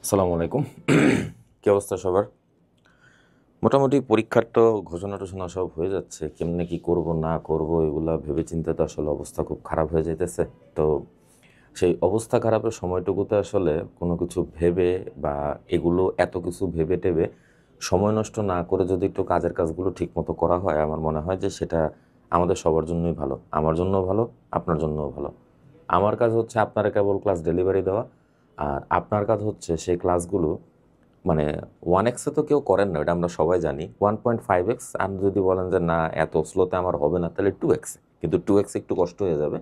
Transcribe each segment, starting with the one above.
আসসালামু আলাইকুম। কি অবস্থা সবার? মোটামুটি পরীক্ষার তো ঘোষণা টোষণা সব হয়ে যাচ্ছে। কেমনে কি করব না করব এগুলা ভেবে চিন্তে তো আসলে অবস্থা খুব খারাপ হয়ে যাইতেছে। তো সেই অবস্থা খারাপের সময়টুকুতে আসলে কোনো কিছু ভেবে বা এগুলো এত কিছু ভেবে টেবে সময় নষ্ট না করে যদি একটু কাজের কাজগুলো ঠিকমতো করা হয়, আমার মনে হয় যে সেটা আমাদের সবার জন্যই ভালো। আমার জন্যও ভালো, আপনার জন্যও ভালো। আমার কাজ হচ্ছে আপনারা কেবল ক্লাস ডেলিভারি দেওয়া, আর আপনার কাজ হচ্ছে সেই ক্লাসগুলো মানে 1x তো কেউ করেন না, এটা আমরা সবাই জানি। 1.5x আর যদি বলেন যে না এত স্লোতে আমার হবে না, তাহলে 2x, কিন্তু 2x একটু কষ্ট হয়ে যাবে।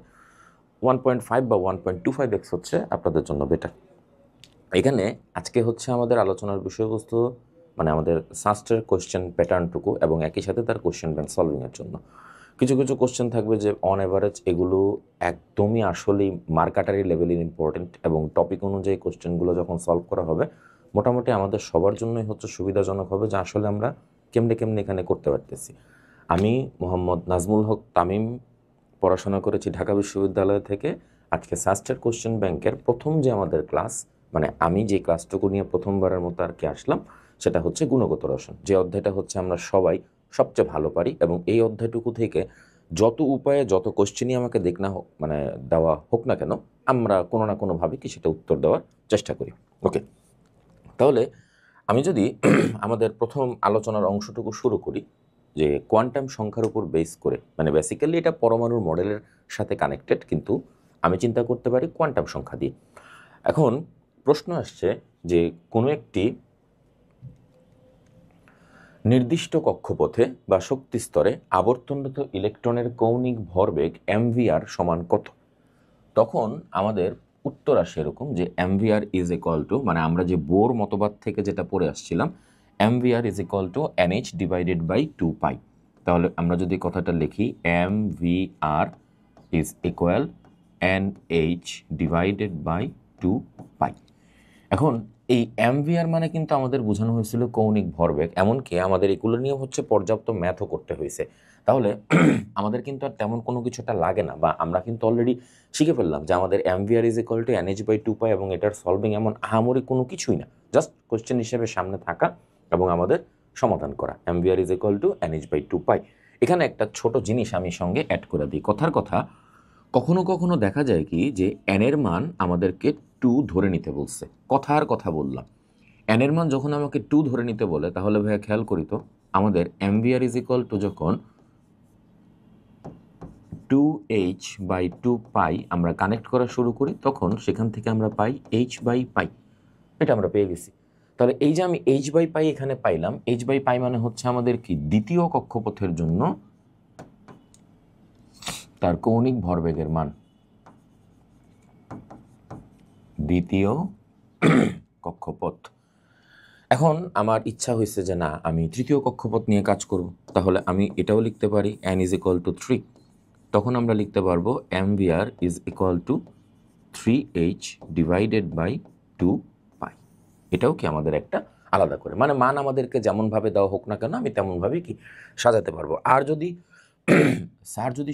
1.5 বা 1.25x হচ্ছে আপনাদের জন্য বেটার। এখানে আজকে হচ্ছে আমাদের আলোচনার বিষয়বস্তু মানে আমাদের সাস্টের কোয়েশ্চেন প্যাটার্নটুকু এবং একই সাথে তার কোয়েশ্চেন ব্যাংক সলভিংয়ের জন্য কিছু কিছু কোশ্চেন থাকবে যে অন অ্যাভারেজ এগুলো একদমই আসলেই মার্কাটারি লেভেলের ইম্পর্টেন্ট, এবং টপিক অনুযায়ী কোশ্চেনগুলো যখন সলভ করা হবে মোটামুটি আমাদের সবার জন্যই হচ্ছে সুবিধাজনক হবে, যে আসলে আমরা কেমনে কেমনে এখানে করতে পারতেছি। আমি মোহাম্মদ নাজমুল হক তামিম পড়াশোনা করেছি ঢাকা বিশ্ববিদ্যালয় থেকে। আজকে সাস্টের কোশ্চেন ব্যাংকের প্রথম যে আমাদের ক্লাস, মানে আমি যে ক্লাসটুকু নিয়ে প্রথমবারের মতো আর কি আসলাম, সেটা হচ্ছে গুণগত রসায়ন, যে অধ্যায়টা হচ্ছে আমরা সবাই সবচেয়ে ভালো পারি, এবং এই অধ্যায়টুকু থেকে যত উপায়ে যত কোশ্চেনই আমাকে দেখ না হোক মানে দেওয়া হোক না কেন, আমরা কোনো না কোনোভাবে কি সেটা উত্তর দেওয়ার চেষ্টা করি। ওকে, তাহলে আমি যদি আমাদের প্রথম আলোচনার অংশটুকু শুরু করি, যে কোয়ান্টাম সংখ্যার উপর বেস করে, মানে বেসিক্যালি এটা পরমাণুর মডেলের সাথে কানেক্টেড, কিন্তু আমি চিন্তা করতে পারি কোয়ান্টাম সংখ্যা দিয়ে। এখন প্রশ্ন আসছে যে কোনো একটি নির্দিষ্ট কক্ষপথে বা শক্তি স্তরে আবর্তনরত ইলেকট্রনের কৌণিক ভরবেগ এমভিআর সমান কত? তখন আমাদের উত্তর আসে এরকম যে এমভিআর ইজ ইকুয়াল টু, মানে আমরা যে বোর মতবাদ থেকে যেটা পড়ে আসছিলাম, MVR is equal to NH divided by 2 pi. তাহলে আমরা যদি কথাটা লিখি, MVR is equal NH divided by 2 pi. এখন এই এমভিআর মানে কিন্তু আমাদের বোঝানো হয়েছিল কৌণিক ভরবেগ, এমনকি আমাদের এগুলো নিয়ে হচ্ছে পর্যাপ্ত ম্যাথও করতে হয়েছে। তাহলে আমাদের কিন্তু আর তেমন কোনো কিছুটা লাগে না, বা আমরা কিন্তু অলরেডি শিখে ফেললাম যে আমাদের MVR is equal to NH by 2 pi, এবং এটার সলভিং এমন আহামরি কোনো কিছুই না, জাস্ট কোশ্চেন হিসেবে সামনে থাকা এবং আমাদের সমাধান করা। MVR is equal to NH by 2 pi. এখানে একটা ছোট জিনিস আমি সঙ্গে অ্যাড করে দিই। কথার কথা, কখনো কখনো দেখা যায় কি যে এন এর মান আমাদেরকে 2 ধরে নিতে বলছে, কথার কথা বললাম। এন এর মান যখন আমাকে 2 ধরে নিতে বলে, তাহলে ভাইয়া খেয়াল করি তো, আমাদের এমভিআর ইজ ইকুয়াল টু যখন 2h/2 পাই আমরা কানেক্ট করা শুরু করি, তখন সেখান থেকে আমরা পাই h/পাই। এটা আমরা পেয়ে গেছি। তাহলে এই যে আমি h/পাই এখানে পাইলাম, h/পাই মানে হচ্ছে আমাদের কি দ্বিতীয় কক্ষপথের জন্য তার কৌণিক ভরবেগের মান, দ্বিতীয় কক্ষপথ। এখন আমার ইচ্ছা হয়েছে যে না, আমি তৃতীয় কক্ষপথ নিয়ে কাজ করব, তাহলে আমি এটাও লিখতে পারি n ইজ ইকুয়াল টু 3। তখন আমরা লিখতে পারবো MVR is equal to 3h divided by 2 pi. এটাও কি আমাদের একটা আলাদা করে, মানে মান আমাদেরকে যেমনভাবে দেওয়া হোক না কেন আমি তেমনভাবেই কি সাজাতে পারবো। আর যদি স্যার যদি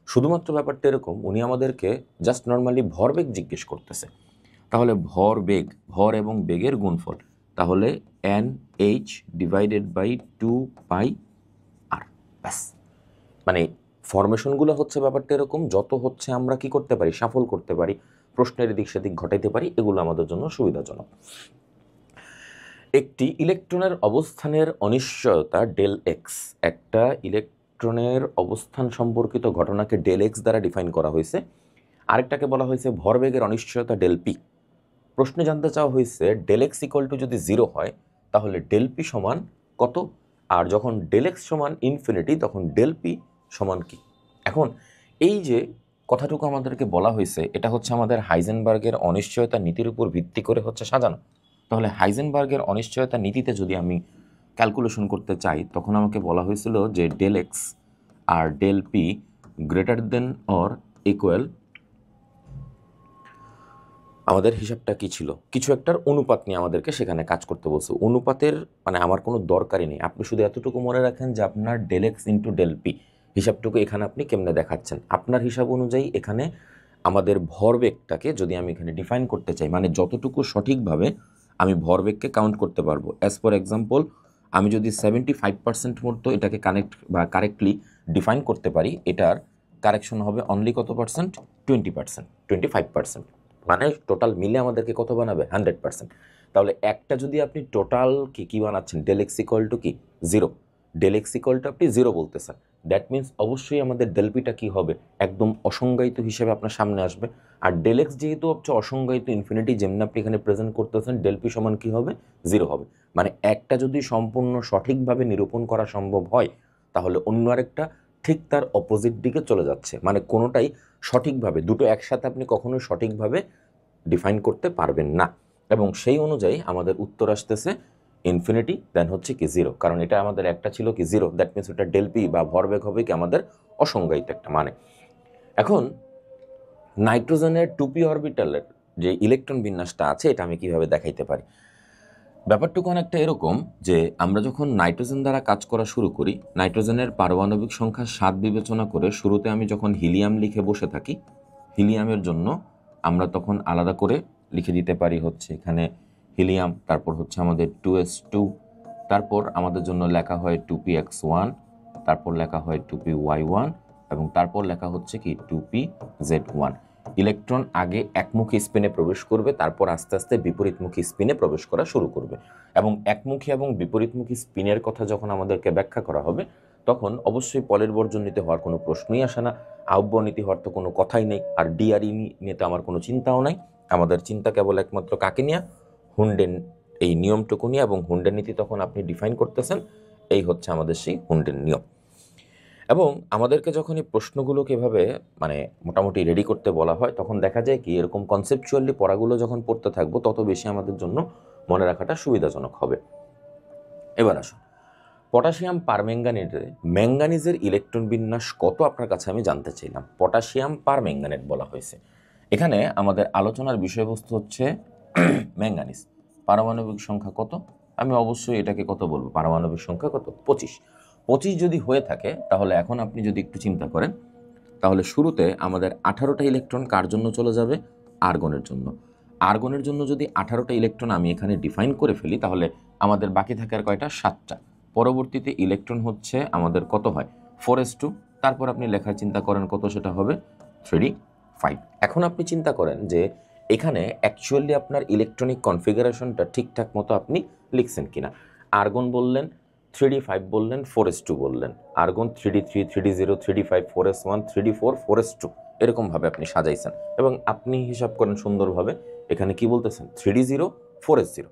শুধুমাত্র ব্যাপারটা এরকম, উনি আমাদেরকে জাস্ট নর্মালি ভরবেগ জিজ্ঞেস করতেছে, তাহলে ভর এবং বেগের গুণফল, তাহলে এন এইচ ডিভাইডেড বাই 2 পাই আর, ব্যাস। মানে ফরমেশনগুলো হচ্ছে ব্যাপারটা এরকম, যত হচ্ছে আমরা কি করতে পারি, সাফল করতে পারি, প্রশ্নের দিক সেদিক ঘটাইতে পারি, এগুলো আমাদের জন্য সুবিধাজনক। একটি ইলেকট্রনের অবস্থানের অনিশ্চয়তা ডেল এক্স, একটা ইলেকট্রনের অবস্থান সম্পর্কিত ঘটনাকে ডেল এক্স দ্বারা ডিফাইন করা হয়েছে। আরেকটাকে বলা হয়েছে ভরবেগের অনিশ্চয়তা ডেল পি। প্রশ্নে জানতে চাওয়া হয়েছে ডেল এক্স ইকুয়াল টু যদি 0 হয় তাহলে ডেল পি সমান কত, আর যখন ডেল এক্স সমান ইনফিনিটি তখন ডেল পি সমান কি। এখন এই যে কথাটুকু আমাদেরকে বলা হয়েছে, এটা হচ্ছে আমাদের হাইজেনবার্গের অনিশ্চয়তা নীতির উপর ভিত্তি করে হচ্ছে সাজানো। তাহলে হাইজেনবার্গের অনিশ্চয়তা নীতিতে যদি আমি ক্যালকুলেশন করতে চাই, তখন আমাকে বলা হয়েছিল যে ডেল এক্স আর del P greater than or equal, আমাদের হিসাবটা কি ছিল, কিছু একটার অনুপাত নিয়ে আমাদেরকে সেখানে কাজ করতে বলছে। অনুপাতের মানে আমার কোনো দরকারই নেই, আপনি শুধু এতটুকু মনে রাখেন যে আপনার del x into del p হিসাবটুকু এখানে আপনি কেমনে দেখাচ্ছেন, আপনার হিসাব অনুযায়ী এখানে আমাদের ভরবেগটাকে যদি আমি এখানে ডিফাইন করতে চাই, মানে যতটুকু সঠিকভাবে আমি ভরবেগকে কাউন্ট করতে পারবো, অ্যাজ ফর এক্সাম্পল আমি যদি 75% মতো এটাকে কানেক্ট বা কারেক্টলি ডিফাইন করতে পারি, এটার কারেকশন হবে অনলি কত পার্সেন্ট? 20%, 25%, মানে টোটাল মিলে আমাদেরকে কত বানাবে? 100%। তাহলে একটা যদি আপনি টোটাল কি বানাচ্ছেন, ডেল এক্স ইকুয়াল টু কি? 0। ডেল এক্স ইকুয়াল টু আপনি 0 বলতেছেন, দ্যাট মিনস অবশ্যই আমাদের ডেলপিটা কি হবে? একদম অসংজ্ঞায়িত হিসেবে আপনার সামনে আসবে। আর ডেল এক্স যেহেতু হচ্ছে অসংজ্ঞায়িত ইনফিনিটি, যেমনি আপনি এখানে প্রেজেন্ট করতেছেন, ডেলপি সমান কি হবে? 0 হবে। মানে একটা যদি সম্পূর্ণ সঠিকভাবে নিরূপণ করা সম্ভব হয়, তাহলে অন্য আরেকটা ঠিক তার অপোজিট দিকে চলে যাচ্ছে। মানে কোনোটাই সঠিকভাবে, দুটো একসাথে আপনি কখনোই সঠিকভাবে ডিফাইন করতে পারবেন না। এবং সেই অনুযায়ী আমাদের উত্তর আসতেছে ইনফিনিটি, দেন হচ্ছে কি 0, কারণ এটা আমাদের একটা ছিল কি 0, দ্যাট মিনস ওটা ডেলপি বা ভরবেগ হবে কি আমাদের অসংজ্ঞায়িত একটা মানে। এখন নাইট্রোজেনের 2p অরবিটালের যে ইলেকট্রন বিন্যাসটা আছে, এটা আমি কিভাবে দেখাইতে পারি? ব্যাপারটুকু অনেকটা এরকম যে আমরা যখন নাইট্রোজেন দ্বারা কাজ করা শুরু করি, নাইট্রোজেনের পারমাণবিক সংখ্যা 7 বিবেচনা করে শুরুতে আমি যখন হিলিয়াম লিখে বসে থাকি, হিলিয়ামের জন্য আমরা তখন আলাদা করে লিখে দিতে পারি হচ্ছে এখানে হিলিয়াম, তারপর হচ্ছে আমাদের 2s2, তারপর আমাদের জন্য লেখা হয় 2px1, তারপর লেখা হয় 2py1, এবং তারপর লেখা হচ্ছে কি 2pz1। ইলেকট্রন আগে একমুখী স্পিনে প্রবেশ করবে, তারপর আস্তে আস্তে বিপরীতমুখী স্পিনে প্রবেশ করা শুরু করবে। এবং একমুখী এবং বিপরীতমুখী স্পিনের কথা যখন আমাদেরকে ব্যাখ্যা করা হবে, তখন অবশ্যই পলের বর্জনীতি হওয়ার কোনো প্রশ্নই আসে না, আহ্বনীতি হওয়ার তো কোনো কথাই নেই, আর ডিআরই নিয়ে তো আমার কোনো চিন্তাও নাই। আমাদের চিন্তা কেবল একমাত্র কাকে নিয়ে? হুন্ডেন এই নিয়মটুকু নিয়ে। এবং হুন্ডেন নীতি তখন আপনি ডিফাইন করতেছেন, এই হচ্ছে আমাদের সেই হুন্ডেন নিয়ম। এবং আমাদেরকে যখন এই প্রশ্নগুলোকে এভাবে মানে মোটামুটি রেডি করতে বলা হয়, তখন দেখা যায় কি এরকম কনসেপচুয়ালি পড়াগুলো যখন পড়তে থাকবো, তত বেশি আমাদের জন্য মনে রাখাটা সুবিধাজনক হবে। এবার আসুন, পটাশিয়াম পারম্যাঙ্গানেটে ম্যাঙ্গানিজের ইলেকট্রন বিন্যাস কত আপনার কাছে আমি জানতে চাইলাম। পটাশিয়াম পারম্যাঙ্গানেট বলা হয়েছে। এখানে আমাদের আলোচনার বিষয়বস্তু হচ্ছে ম্যাঙ্গানিজ। পারমাণবিক সংখ্যা কত? আমি অবশ্যই এটাকে কত বলবো? পারমাণবিক সংখ্যা কত? 25। 25 যদি হয়ে থাকে, তাহলে এখন আপনি যদি একটু চিন্তা করেন, তাহলে শুরুতে আমাদের 18টা ইলেকট্রন কার জন্য চলে যাবে? আর্গনের জন্য। আর্গনের জন্য যদি 18টা ইলেকট্রন আমি এখানে ডিফাইন করে ফেলি, তাহলে আমাদের বাকি থাকার কয়টা? 7টা। পরবর্তীতে ইলেকট্রন হচ্ছে আমাদের কত হয়? 4s2। তারপর আপনি লেখার চিন্তা করেন কত, সেটা হবে 3d5। এখন আপনি চিন্তা করেন যে এখানে অ্যাকচুয়ালি আপনার ইলেকট্রনিক কনফিগারেশনটা ঠিকঠাক মতো আপনি লিখছেন কিনা। আর্গন বললেন 3d5 বললেন, 4s2 বললেন, argon 3d3, 3d0, 3d5, 4s1, 3d4, 4s2, এরকমভাবে আপনি সাজাইছেন এবং আপনি হিসাব করেন সুন্দরভাবে, এখানে কি বলতেছেন? 3d0, 4s0।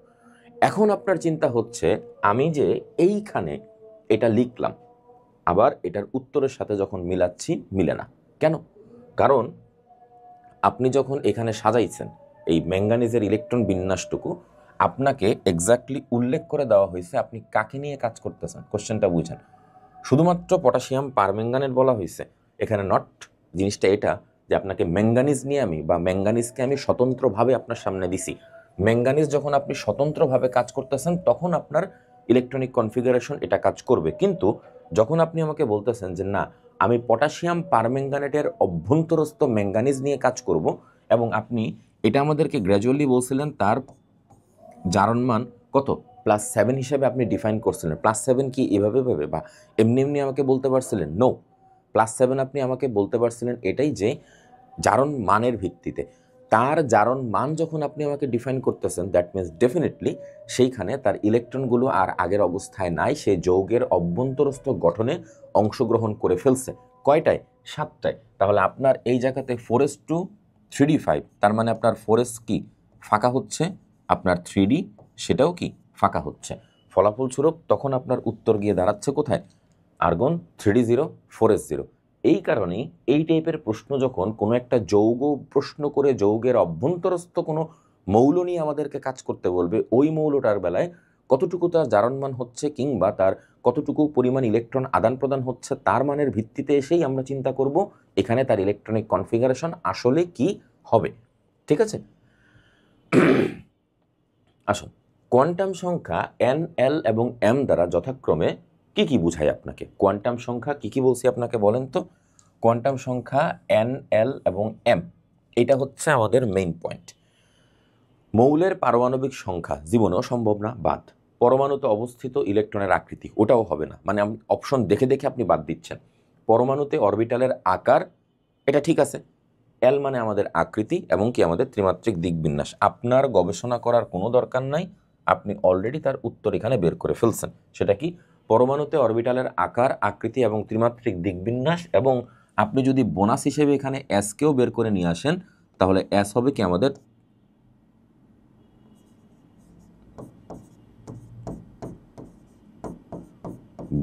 এখন আপনার চিন্তা হচ্ছে আমি যে এইখানে এটা লিখলাম, আবার এটার উত্তরের সাথে যখন মিলাচ্ছি মিলে না কেন? কারণ আপনি যখন এখানে সাজাইছেন এই ম্যাঙ্গানিজের ইলেকট্রন বিন্যাসটুকু, আপনাকে এক্স্যাক্টলি উল্লেখ করে দেওয়া হয়েছে আপনি কাকে নিয়ে কাজ করতেছেন। কোশ্চেনটা বুঝেন, শুধুমাত্র পটাশিয়াম পারম্যাঙ্গানেট বলা হয়েছে এখানে, নট জিনিসটা এটা যে আপনাকে ম্যাঙ্গানিজ নিয়ে আমি বা ম্যাঙ্গানিজকে আমি স্বতন্ত্রভাবে আপনার সামনে দিছি। ম্যাঙ্গানিজ যখন আপনি স্বতন্ত্রভাবে কাজ করতেছেন, তখন আপনার ইলেকট্রনিক কনফিগারেশন এটা কাজ করবে। কিন্তু যখন আপনি আমাকে বলতেছেন যে না, আমি পটাশিয়াম পারম্যাঙ্গানেটের অভ্যন্তরস্থ ম্যাঙ্গানিজ নিয়ে কাজ করব, এবং আপনি এটা আমাদেরকে গ্র্যাজুয়ালি বলছিলেন তার জারণ মান কত? +7 হিসেবে আপনি ডিফাইন করছিলেন। +7 কি এভাবে ভাবে বা এমনি এমনি আমাকে বলতে পারছিলেন? নো, +7 আপনি আমাকে বলতে পারছিলেন এটাই যে জারণ মানের ভিত্তিতে। তার জারণ মান যখন আপনি আমাকে ডিফাইন করতেছেন, দ্যাট মিনস ডেফিনেটলি সেইখানে তার ইলেকট্রনগুলো আর আগের অবস্থায় নাই, সে যৌগের অভ্যন্তরস্থ গঠনে অংশগ্রহণ করে ফেলছে। কয়টায়? 7টায়। তাহলে আপনার এই জায়গাতে 4s2, 3d5, তার মানে আপনার 4s কি ফাঁকা হচ্ছে, আপনার 3d সেটাও কি ফাঁকা হচ্ছে। ফলাফলস্বরূপ তখন আপনার উত্তর গিয়ে দাঁড়াচ্ছে কোথায়? Argon 3d0, 4s0। এই কারণেই এই টাইপের প্রশ্ন যখন কোনো একটা যৌগ প্রশ্ন করে যৌগের অভ্যন্তরস্থ কোনো মৌল নিয়ে আমাদেরকে কাজ করতে বলবে, ওই মৌলটার বেলায় কতটুকু তার জারণমান হচ্ছে কিংবা তার কতটুকু পরিমাণ ইলেকট্রন আদান প্রদান হচ্ছে, তার মানের ভিত্তিতে এসেই আমরা চিন্তা করব এখানে তার ইলেকট্রনিক কনফিগারেশন আসলে কি হবে। ঠিক আছে, আসুন, কোয়ান্টাম সংখ্যা n, l এবং m দ্বারা যথাক্রমে কি কি বোঝায় আপনাকে? কোয়ান্টাম সংখ্যা কি কি বলছি আপনাকে বলেন তো? কোয়ান্টাম সংখ্যা n, l এবং m, এটা হচ্ছে আমাদের মেইন পয়েন্ট। মৌলের পারমাণবিক সংখ্যা জীবনেও সম্ভব না, বাদ। পরমাণুতে অবস্থিত ইলেকট্রনের আকৃতি, ওটাও হবে না, মানে অপশন দেখে দেখে আপনি বাদ দিচ্ছেন। পরমাণুতে অরবিটালের আকার, এটা ঠিক আছে। এল মানে আমাদের আকৃতি এবং কি আমাদের ত্রিমাত্রিক দিকবিন্যাস, আপনার গবেষণা করার কোনো দরকার নাই, আপনি অলরেডি তার উত্তর এখানে বের করে ফেলছেন। সেটা কি? পরমাণুতে অরবিটালের আকার, আকৃতি এবং ত্রিমাত্রিক দিকবিন্যাস। এবং আপনি যদি বোনাস হিসেবে এখানে এসকেও বের করে নিয়ে আসেন, তাহলে এস হবে কি আমাদের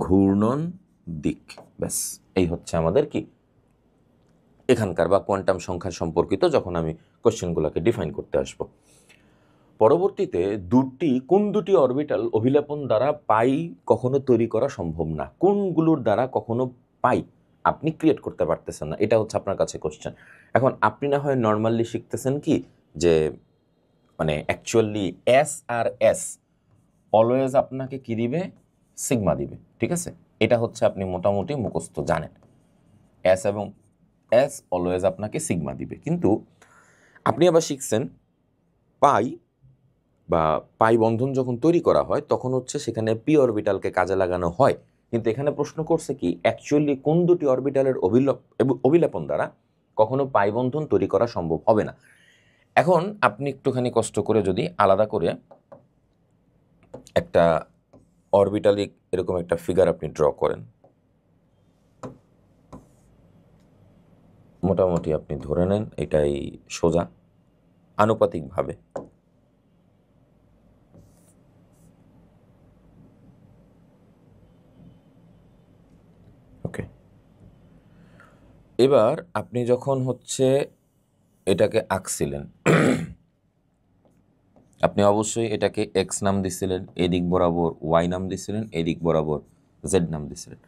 ঘূর্ণন দিক। ব্যাস, এই হচ্ছে আমাদের কি এখানকার বা কোয়ান্টাম সংখ্যা সম্পর্কিত যখন আমি কোশ্চেনগুলোকে ডিফাইন করতে আসব। পরবর্তীতে কোন দুটি অরবিটাল অভিলেপন দ্বারা পাই কখনো তৈরি করা সম্ভব না? কোনগুলোর দ্বারা কখনো পাই আপনি ক্রিয়েট করতে পারতেছেন না, এটা হচ্ছে আপনার কাছে কোশ্চেন। এখন আপনি না হয় নর্মালি শিখতেছেন কি যে মানে অ্যাকচুয়ালি এস আর এস অলওয়েজ আপনাকে কি দিবে? সিগমা দিবে, ঠিক আছে? এটা হচ্ছে আপনি মোটামুটি মুখস্থ জানেন, এস এবং এস অলওয়েজ আপনাকে সিগমা দিবে। কিন্তু আপনি আবার শিখছেন পাই বা পাই বন্ধন যখন তৈরি করা হয় তখন হচ্ছে সেখানে পি অরবিটালকে কাজে লাগানো হয়। কিন্তু এখানে প্রশ্ন করছে কি অ্যাকচুয়ালি কোন দুটি অরবিটালের অভিলেপন দ্বারা কখনো পাই বন্ধন তৈরি করা সম্ভব হবে না। এখন আপনি একটুখানি কষ্ট করে যদি আলাদা করে একটা অরবিটালিক এরকম একটা ফিগার আপনি ড্র করেন, মোটামুটি আপনি ধরে নেন এটাই সোজা আনুপাতিকভাবে। ওকে, এবার আপনি যখন হচ্ছে এটাকে আঁকছিলেন আপনি অবশ্যই এটাকে এক্স নাম দিছিলেন, এদিক বরাবর ওয়াই নাম দিছিলেন, এদিক বরাবর জেড নাম দিছিলেন।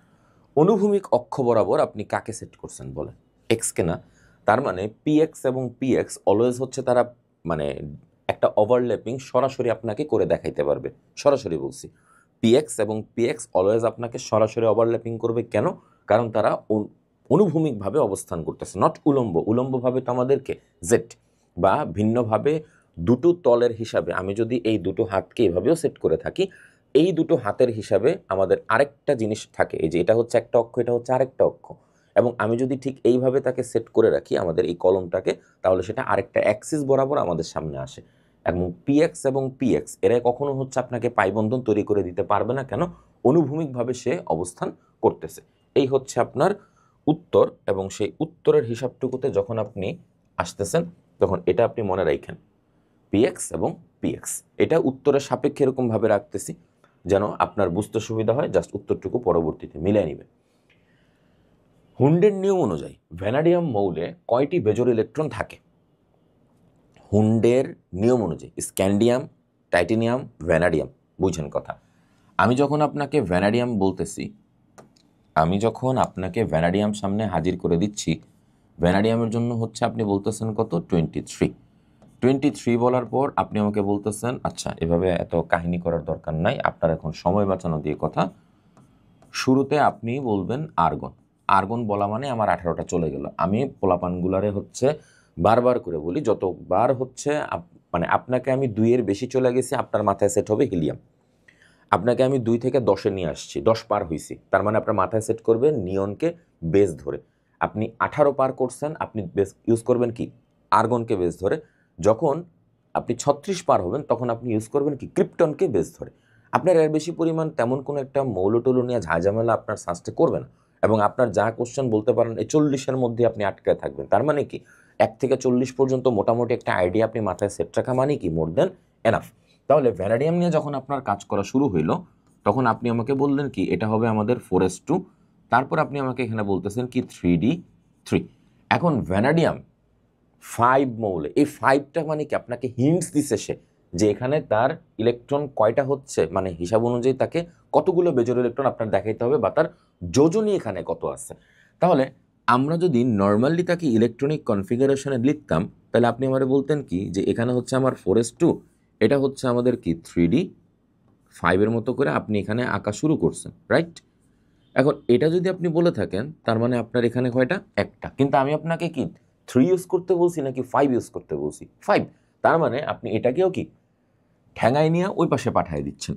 অনুভূমিক অক্ষ বরাবর আপনি কাকে সেট করছেন বলেন? এক্সকে না। তার মানে পি এক্স এবং পি এক্স অলওয়েজ হচ্ছে তারা মানে একটা ওভারল্যাপিং সরাসরি আপনাকে করে দেখাইতে পারবে। সরাসরি বলছি, পি এক্স এবং পি এক্স অলওয়েজ আপনাকে সরাসরি ওভারল্যাপিং করবে। কেন? কারণ তারা অনুভূমিকভাবে অবস্থান করতেছে, নট উলম্ব। উলম্বভাবে তো আমাদেরকে জেড বা ভিন্নভাবে দুটো তলের হিসাবে আমি যদি এই দুটো হাতকে এভাবেও সেট করে থাকি, এই দুটো হাতের হিসাবে আমাদের আরেকটা জিনিস থাকে, এই যে এটা হচ্ছে একটা অক্ষ, এটা হচ্ছে আরেকটা অক্ষ। এবং আমি যদি ঠিক এইভাবে তাকে সেট করে রাখি আমাদের এই কলমটাকে, তাহলে সেটা আরেকটা অ্যাক্সিস বরাবর আমাদের সামনে আসে। এবং পিএক্স এবং পিএক্স এরা কখনো হচ্ছে আপনাকে পাইবন্ধন তৈরি করে দিতে পারবে না। কেন? অনুভূমিকভাবে সে অবস্থান করতেছে। এই হচ্ছে আপনার উত্তর। এবং সেই উত্তরের হিসাবটুকুতে যখন আপনি আসতেছেন তখন এটা আপনি মনে রাখেন, পিএক্স এবং পিএক্স এটা উত্তরের সাপেক্ষে এরকমভাবে রাখতেছি যেন আপনার বুঝতে সুবিধা হয়। জাস্ট উত্তরটুকু পরবর্তীতে মিলিয়ে নেবে। হুন্ডের নিয়ম অনুযায়ী ভ্যানাডিয়াম মৌলে কয়টি বেজোর ইলেকট্রন থাকে? হুন্ডের নিয়ম অনুযায়ী স্ক্যান্ডিয়াম, টাইটেনিয়াম, ভ্যানাডিয়াম, বুঝেন কথা। আমি যখন আপনাকে ভ্যানাডিয়াম সামনে হাজির করে দিচ্ছি, ভ্যানাডিয়ামের জন্য হচ্ছে আপনি বলতেছেন কত? 23 বলার পর আপনি আমাকে বলতেছেন আচ্ছা এভাবে এত কাহিনী করার দরকার নাই, আপনার এখন সময় বাঁচানো দিয়ে কথা। শুরুতে আপনি বলবেন আর্গন। আর্গন বলা মানে আমার 18টা চলে গেল। আমি পোলাপানগুলারে হচ্ছে বারবার করে বলি, যতবার হচ্ছে মানে আপনাকে আমি 2-এর বেশি চলে গেছি আপনার মাথায় সেট হবে হিলিয়াম। আপনাকে আমি 2 থেকে 10-এ নিয়ে আসছি, 10 পার হয়েছি, তার মানে আপনার মাথায় সেট করবেন নিয়নকে বেস ধরে। আপনি 18 পার করছেন, আপনি বেস ইউজ করবেন কি? আর্গনকে বেস ধরে। যখন আপনি 36 পার হবেন তখন আপনি ইউজ করবেন কি? ক্রিপ্টনকে বেস ধরে। আপনার এর বেশি পরিমাণ তেমন কোনো একটা মৌলটৌল নিয়ে ঝাঁঝামেলা আপনার সাস্টে করবে না। এবং আপনার যা কোশ্চেন বলতে পারেন এই 40-এর মধ্যে আপনি আটকায় থাকবেন। তার মানে কি 1 থেকে 40 পর্যন্ত মোটামুটি একটা আইডিয়া আপনি মাথায় সেট রাখা মানে কি মোর দেন এনাফ। তাহলে ভ্যানাডিয়াম নিয়ে যখন আপনার কাজ করা শুরু হইল তখন আপনি আমাকে বললেন কি এটা হবে আমাদের 4s2। তারপর আপনি আমাকে এখানে বলতেছেন কি 3d3। এখন ভ্যানাডিয়াম 5 মৌলে, এই 5টা মানে কি আপনাকে হিন্টস দিছে সে যে এখানে তার ইলেকট্রন কয়টা হচ্ছে, মানে হিসাব অনুযায়ী তাকে কতগুলো বেজোর ইলেকট্রন আপনার দেখাইতে হবে বা তার যোজনী এখানে কত আছে। তাহলে আমরা যদি নর্মালি তাকে ইলেকট্রনিক কনফিগারেশনে লিখতাম তাহলে আপনি আমারে বলতেন কি যে এখানে হচ্ছে আমার 4s2, এটা হচ্ছে আমাদের কি 3d5-এর মতো করে আপনি এখানে আঁকা শুরু করছেন, রাইট? এখন এটা যদি আপনি বলে থাকেন তার মানে আপনার এখানে কয়টা? একটা। কিন্তু আমি আপনাকে কি 3 ইউজ করতে বলছি নাকি 5 ইউজ করতে বলছি? 5। তার মানে আপনি এটাকেও কি ঠ্যাঙায় নিয়ে ওই পাশে পাঠিয়ে দিচ্ছেন।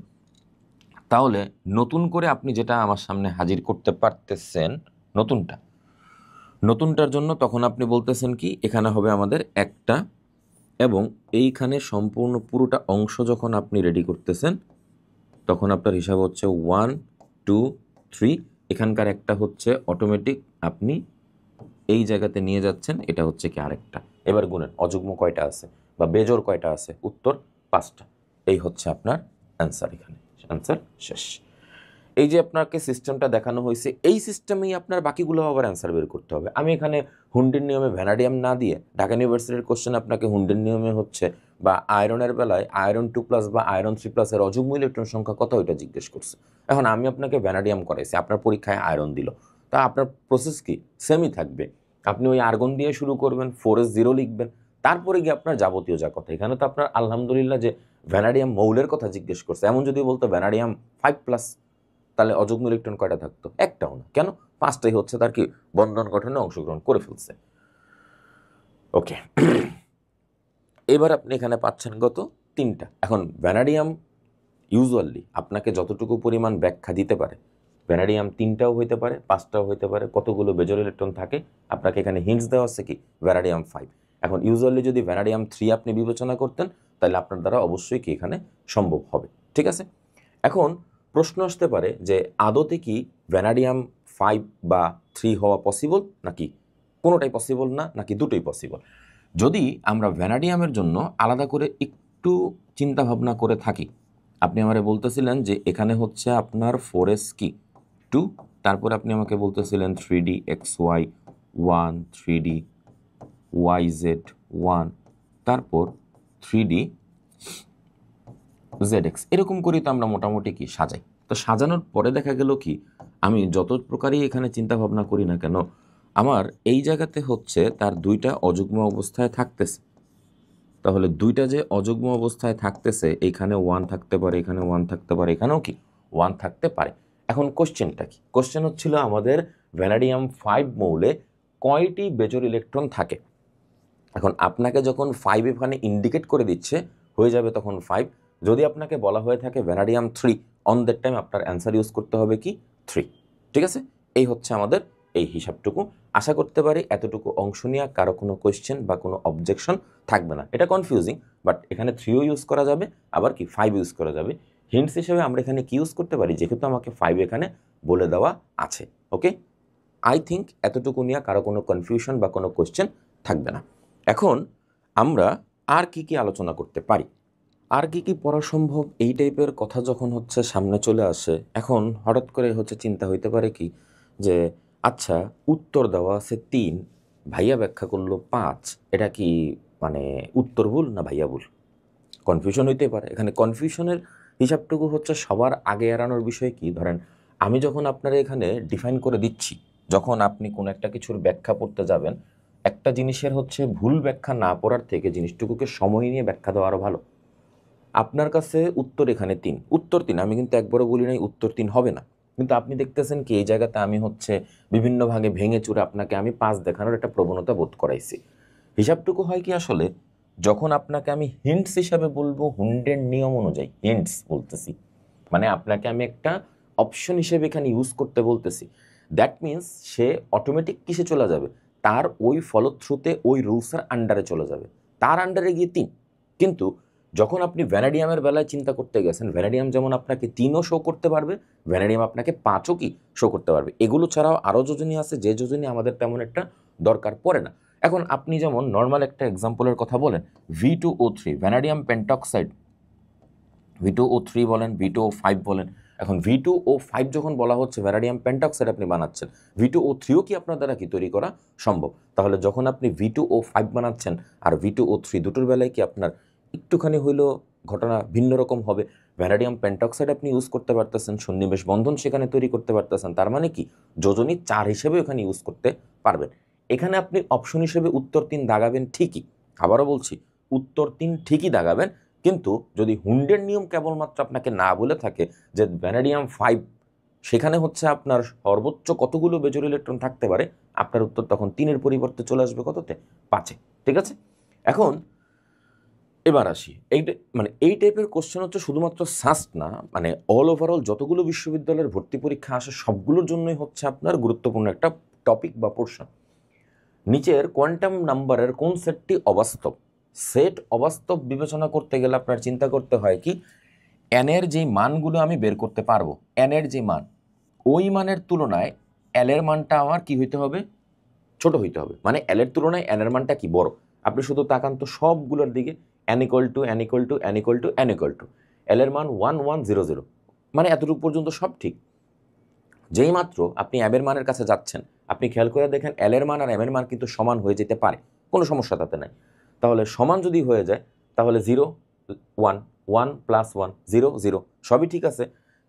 তাহলে নতুন করে আপনি যেটা আমার সামনে হাজির করতে পারতেছেন নতুনটার জন্য তখন আপনি বলতেছেন কি এখানে হবে আমাদের একটা, এবং এইখানে সম্পূর্ণ পুরোটা অংশ যখন আপনি রেডি করতেছেন তখন আপনার হিসাব হচ্ছে 1 2 3, এখানকার একটা হচ্ছে অটোমেটিক আপনি এই জায়গাতে নিয়ে যাচ্ছেন, এটা হচ্ছে কি আরেকটা। এবার গুণেন অযুগ্ম কয়টা আছে বা বেজোড় কয়টা আছে, উত্তর 5টা। এই হচ্ছে আপনার অ্যান্সার, এখানে অ্যান্সার শেষ। এই যে আপনাকে সিস্টেমটা দেখানো হয়েছে এই সিস্টেমেই আপনার বাকিগুলো আবার অ্যান্সার বের করতে হবে। আমি এখানে হুন্ডের নিয়মে ভ্যানাডিয়াম না দিয়ে ঢাকা ইউনিভার্সিটির কোশ্চেন আপনাকে হুন্ডের নিয়মে হচ্ছে বা আয়রনের বেলায় আয়রন 2+ বা আয়রন 3+ এর অযুগ্ম ইলেকট্রন সংখ্যা কত ওইটা জিজ্ঞেস করছে। এখন আমি আপনাকে ভ্যানাডিয়াম করাইছি, আপনার পরীক্ষায় আয়রন দিল, তা আপনার প্রসেস কি সেমই থাকবে। আপনি ওই আর্গন দিয়ে শুরু করবেন, 4s0 লিখবেন, তারপরে গিয়ে আপনার যাবতীয় যা কথা। এখানে তো আপনার আলহামদুলিল্লাহ যে ভ্যানাডিয়াম মৌলের কথা জিজ্ঞেস করছে, এমন যদি বলতো ভ্যানাডিয়াম 5+, তাহলে অযুগ্ম ইলেকট্রন কয়টা থাকতো? একটাও না। কেন? 5টাই হচ্ছে তার কি বন্ধন গঠনে অংশগ্রহণ করে ফেলছে। ওকে, এবার আপনি এখানে পাচ্ছেন কত? 3টা। এখন ভ্যানাডিয়াম ইউজুয়ালি আপনাকে যতটুকু পরিমাণ ব্যাখ্যা দিতে পারে, ভ্যানাডিয়াম 3টাও হইতে পারে, 5টাও হইতে পারে, কতগুলো বেজোর ইলেকট্রন থাকে আপনাকে এখানে হিন্টস দেওয়া আছে কি ভ্যানাডিয়াম 5। এখন ইউজুয়ালি যদি ভ্যানাডিয়াম 3 আপনি বিবেচনা করতেন তাহলে আপনার দ্বারা অবশ্যই কি এখানে সম্ভব হবে। ঠিক আছে, এখন প্রশ্ন আসতে পারে যে আদতে কি ভ্যানাডিয়াম 5 বা 3 হওয়া পসিবল, নাকি কোনোটাই পসিবল না, নাকি দুটোই পসিবল। যদি আমরা ভ্যানাডিয়ামের জন্য আলাদা করে একটু চিন্তা ভাবনা করে থাকি, আপনি আমারে বলতেছিলেন যে এখানে হচ্ছে আপনার 4s কি 2, তারপর আপনি আমাকে বলতেছিলেন 3D XY 1, 3D YZ 1, তারপর 3D ZX, এরকম করেই তো আমরা মোটামুটি কি সাজাই। তো সাজানোর পরে দেখা গেল কি আমি যত প্রকারই এখানে চিন্তা ভাবনা করি না কেন আমার এই জায়গাতে হচ্ছে তার 2টা অযুগ্ম অবস্থায় থাকতেছে। তাহলে 2টা যে অযুগ্ম অবস্থায় থাকতেছে, এইখানে 1 থাকতে পারে, এখানে 1 থাকতে পারে, এখানেও কি 1 থাকতে পারে। এখন কোশ্চেনটা কি? কোশ্চেন হচ্ছিল আমাদের ভ্যানাডিয়াম 5 মৌলে কয়টি বেজোর ইলেকট্রন থাকে। এখন আপনাকে যখন 5 এখানে ইন্ডিকেট করে দিচ্ছে হয়ে যাবে তখন 5। যদি আপনাকে বলা হয়ে থাকে ভ্যানাডিয়াম 3, অন দ্যাট টাইম আপনার অ্যান্সার ইউজ করতে হবে কি 3। ঠিক আছে, এই হচ্ছে আমাদের এই হিসাবটুকু। আশা করতে পারি এতটুকু অংশ নিয়ে কারো কোনো কোয়েশ্চেন বা কোনো অবজেকশন থাকবে না। এটা কনফিউজিং, বাট এখানে 3ও ইউজ করা যাবে, আবার কি 5 ইউজ করা যাবে। হিন্টস হিসেবে আমরা এখানে কি ইউজ করতে পারি, যেহেতু আমাকে 5 এখানে বলে দেওয়া আছে। ওকে, আই থিঙ্ক এতটুকু নিয়ে কারো কোনো কনফিউশন বা কোনো কোয়েশ্চেন থাকবে না। এখন আমরা আর কি কি আলোচনা করতে পারি, আর কি কি পড়া সম্ভব, এই টাইপের কথা যখন হচ্ছে সামনে চলে আসে, এখন হঠাৎ করে হচ্ছে চিন্তা হইতে পারে কি যে আচ্ছা উত্তর দেওয়া আছে 3, ভাইয়া ব্যাখ্যা করলো 5, এটা কি মানে উত্তর ভুল না ভাইয়া ভুল? কনফিউশন হইতে পারে। এখানে কনফিউশনের হিসাবটুকু হচ্ছে সবার আগে এড়ানোর বিষয় কি, ধরেন আমি যখন আপনারা এখানে ডিফাইন করে দিচ্ছি, যখন আপনি কোনো একটা কিছুর ব্যাখ্যা পড়তে যাবেন, একটা জিনিসের হচ্ছে ভুল ব্যাখ্যা না পড়ার থেকে জিনিসটুকুকে সময় নিয়ে ব্যাখ্যা দেওয়া আরও ভালো। আপনার কাছে উত্তর এখানে 3, উত্তর 3, আমি কিন্তু একবারও বলি নাই উত্তর 3 হবে না, কিন্তু আপনি দেখতেছেন কি এই জায়গাতে আমি হচ্ছে বিভিন্ন ভাগে ভেঙে চুরে আপনাকে আমি 5 দেখানোর একটা প্রবণতা বোধ করাইছি। হিসাবটুকু হয় কি আসলে যখন আপনাকে আমি হিন্টস হিসাবে বলবো হুন্ডের নিয়ম অনুযায়ী, হিন্টস বলতেছি মানে আপনাকে আমি একটা অপশন হিসেবে এখানে ইউজ করতে বলতেছি, দ্যাট মিন্স সে অটোমেটিক কিসে চলে যাবে, তার ওই ফলথ্রুতে ওই রুলসের আন্ডারে চলে যাবে, তার আন্ডারে গিয়ে 3। কিন্তু যখন আপনি ভ্যানাডিয়ামের বেলায় চিন্তা করতে গেছেন, ভ্যানাডিয়াম যেমন আপনাকে 3ও শো করতে পারবে, ভ্যানাডিয়াম আপনাকে 5ও কি শো করতে পারবে। এগুলো ছাড়াও আরও যোজনী আছে, যে যোজনী আমাদের তেমন একটা দরকার পড়ে না। এখন আপনি যেমন নর্মাল একটা এক্সাম্পলের কথা বলেন, V2O3 ভ্যানাডিয়াম পেন্টক্সাইড, V2O3 বলেন, V2O5 বলেন। এখন V2O5 যখন বলা হচ্ছে ভ্যানাডিয়াম পেন্টক্সাইড আপনি বানাচ্ছেন, V2O3ও কি আপনার দ্বারা কি তৈরি করা সম্ভব? তাহলে যখন আপনি V2O5 বানাচ্ছেন আর V2O3 দুটোর বেলায় কি আপনার একটুখানি হইলেও ঘটনা ভিন্ন রকম হবে। ভ্যানাডিয়াম পেন্টক্সাইড আপনি ইউজ করতে পারতেছেন, সন্নিবেশ বন্ধন সেখানে তৈরি করতে পারতেছেন, তার মানে কি যোজনী 4 হিসেবে ওখানে ইউজ করতে পারবেন। এখানে আপনি অপশন হিসেবে উত্তর 3 দাগাবেন ঠিকই, আবারও বলছি উত্তর 3 ঠিকই দাগাবেন, কিন্তু যদি হুন্ডের নিয়ম কেবলমাত্র আপনাকে না বলে থাকে যে ভ্যানাডিয়াম 5 সেখানে হচ্ছে আপনার সর্বোচ্চ কতগুলো বেজোর ইলেকট্রন থাকতে পারে, আপনার উত্তর তখন 3-এর পরিবর্তে চলে আসবে কততে, 5-এ। ঠিক আছে, এখন এবার আসি এই টাইপের কোশ্চেন হচ্ছে শুধুমাত্র সাস্ট না, মানে অল ওভারঅল যতগুলো বিশ্ববিদ্যালয়ের ভর্তি পরীক্ষা আসে সবগুলোর জন্যই হচ্ছে আপনার গুরুত্বপূর্ণ একটা টপিক বা পোর্শন। নিচের কোয়ান্টাম নাম্বারের কোন সেটটি অবাস্তব? সেট অবাস্তব বিবেচনা করতে গেলে আপনার চিন্তা করতে হয় কি, এন এর যেই মানগুলো আমি বের করতে পারবো, এন এর যে মান, ওই মানের তুলনায় এল এর মানটা আমার কি হইতে হবে, ছোট হইতে হবে। মানে এল এর তুলনায় এন এর মানটা কি বড়। আপনি শুধু তাকান তো সবগুলোর দিকে, n equal to n equal to n equal to n equal to, L এর মান 1100, মানে এতটুকু পর্যন্ত সব ঠিক। যেই মাত্র আপনি এম এর মানের কাছে যাচ্ছেন, আপনি খেয়াল করে দেখেন এল এর মান আর এম এর মান কিন্তু সমান হয়ে যেতে পারে, কোনো সমস্যা তাতে নাই। তাহলে সমান যদি হয়ে যায় তাহলে 0 1 1 প্লাস 1 0 0 সবই ঠিক আছে।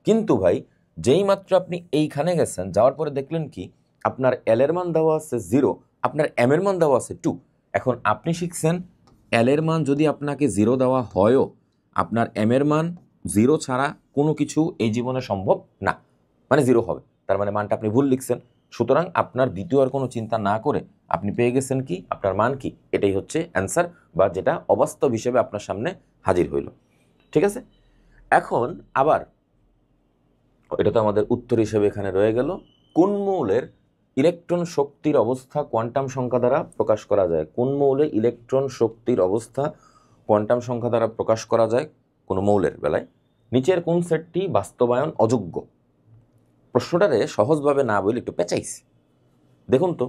কিন্তু ভাই যেই মাত্র আপনি এইখানে গেছেন, যাওয়ার পরে দেখলেন কি আপনার এল এর মান দেওয়া আছে 0, আপনার এম এর মান দেওয়া আছে 2। এখন আপনি শিখছেন এল এর মান যদি আপনাকে 0 দেওয়া হয়ও, আপনার এম এর মান 0 ছাড়া কোনো কিছু এই জীবনে সম্ভব না, মানে 0 হবে। তার মানে মানটা আপনি ভুল লিখছেন। সুতরাং আপনার দ্বিতীয় আর কোনো চিন্তা না করে আপনি পেয়ে গেছেন কি আপনার মান কি, এটাই হচ্ছে অ্যান্সার, বা যেটা অবাস্তব হিসেবে আপনার সামনে হাজির হইল। ঠিক আছে, এখন আবার এটা তো আমাদের উত্তর হিসেবে এখানে রয়ে গেল, কোন মৌলের ইলেকট্রন শক্তির অবস্থা কোয়ান্টাম সংখ্যা দ্বারা প্রকাশ করা যায়? কোন মৌলে ইলেকট্রন শক্তির অবস্থা কোয়ান্টাম সংখ্যা দ্বারা প্রকাশ করা যায় কোনো মৌলের বেলায়? নিচের কোন সেটটি বাস্তবায়ন অযোগ্য? প্রশ্নটারে সহজভাবে না বলে একটু পেঁচাইছি। দেখুন তো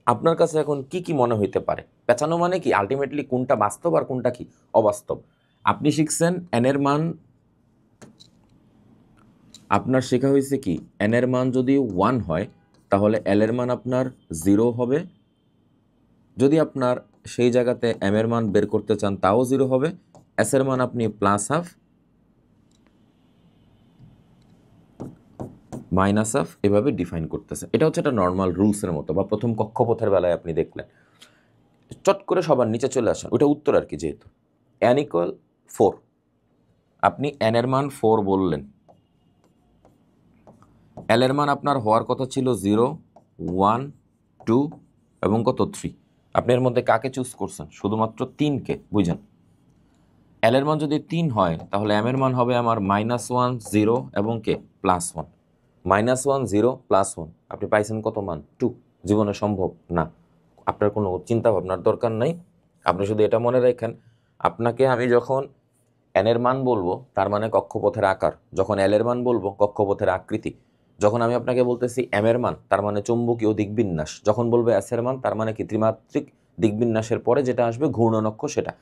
আপনার কাছে এখন কি কি মনে হইতে পারে? পেঁচানো মানে কি, আলটিমেটলি কোনটা বাস্তব আর কোনটা কি অবাস্তব। আপনি শিখছেন এন এর মান, আপনার শেখা হয়েছে কি এন এর মান যদি 1 হয় তাহলে এল এর মান আপনার 0 হবে। যদি আপনার সেই জায়গাতে এম এর মান বের করতে চান তাও 0 হবে। এস এর মান আপনি প্লাস হাফ মাইনাস হাফ এভাবে ডিফাইন করতেছে। এটা হচ্ছে একটা নর্মাল রুলসের মতো, বা প্রথম কক্ষপথের বেলায় আপনি দেখলেন। চট করে সবার নিচে চলে আসেন, ওটা উত্তর আর কি। যেহেতু এন ইকুয়াল 4, আপনি এন এর মান 4 বললেন, এল এর মান আপনার হওয়ার কথা ছিল 0 1 2 এবং কত 3। আপনি এর মধ্যে কাকে চুজ করছেন? শুধুমাত্র 3কে। বুঝছেন, এল এর মান যদি 3 হয় তাহলে এম এর মান হবে আমার -1 0 এবং কে +1। -1 0 +1 আপনি পাইছেন কত মান? 2। জীবনে সম্ভব না, আপনার কোনো চিন্তা ভাবনার দরকার নাই। আপনি শুধু এটা মনে রাখেন, আপনাকে আমি যখন এন এর মান বলবো তার মানে কক্ষপথের আকার, যখন এল এর মান বলবো কক্ষপথের আকৃতি, যখন আমি আপনাকে বলতেছি এম এর মান তার মানে চৌম্বকীয় দিকবিন্যাস, যখন বলবো এস এর মান তার মানে কি ত্রিমাত্রিক দিকবিন্যাসের পরে যেটা আসবে ঘূর্ণনক্ষ সেটা।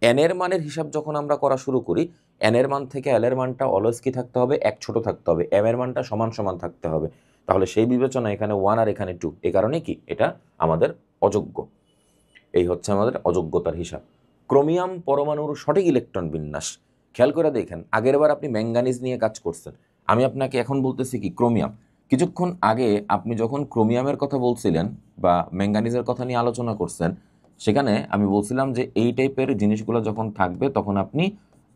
এন এর মানের হিসাব যখন আমরা করা শুরু করি, এন এর মান থেকে এল এর মানটা অলওয়েজ কি থাকতে হবে, এক ছোট থাকতে হবে, এম এর মানটা সমান সমান থাকতে হবে। তাহলে সেই বিবেচনা এখানে 1 আর এখানে 2, এই কারণে কি এটা আমাদের অযোগ্য। এই হচ্ছে আমাদের অযোগ্যতার হিসাব। ক্রোমিয়াম পরমাণুর সঠিক ইলেকট্রন বিন্যাস খেয়াল করে দেখেন। আগেরবার আপনি ম্যাঙ্গানিজ নিয়ে কাজ করছেন, আমি আপনাকে এখন বলতেছি কি ক্রোমিয়াম। কিছুক্ষণ আগে আপনি যখন ক্রোমিয়ামের কথা বলছিলেন বা ম্যাঙ্গানিজের কথা নিয়ে আলোচনা করছেন, সেখানে আমি বলছিলাম যে এই টাইপের জিনিসগুলো যখন থাকবে তখন আপনি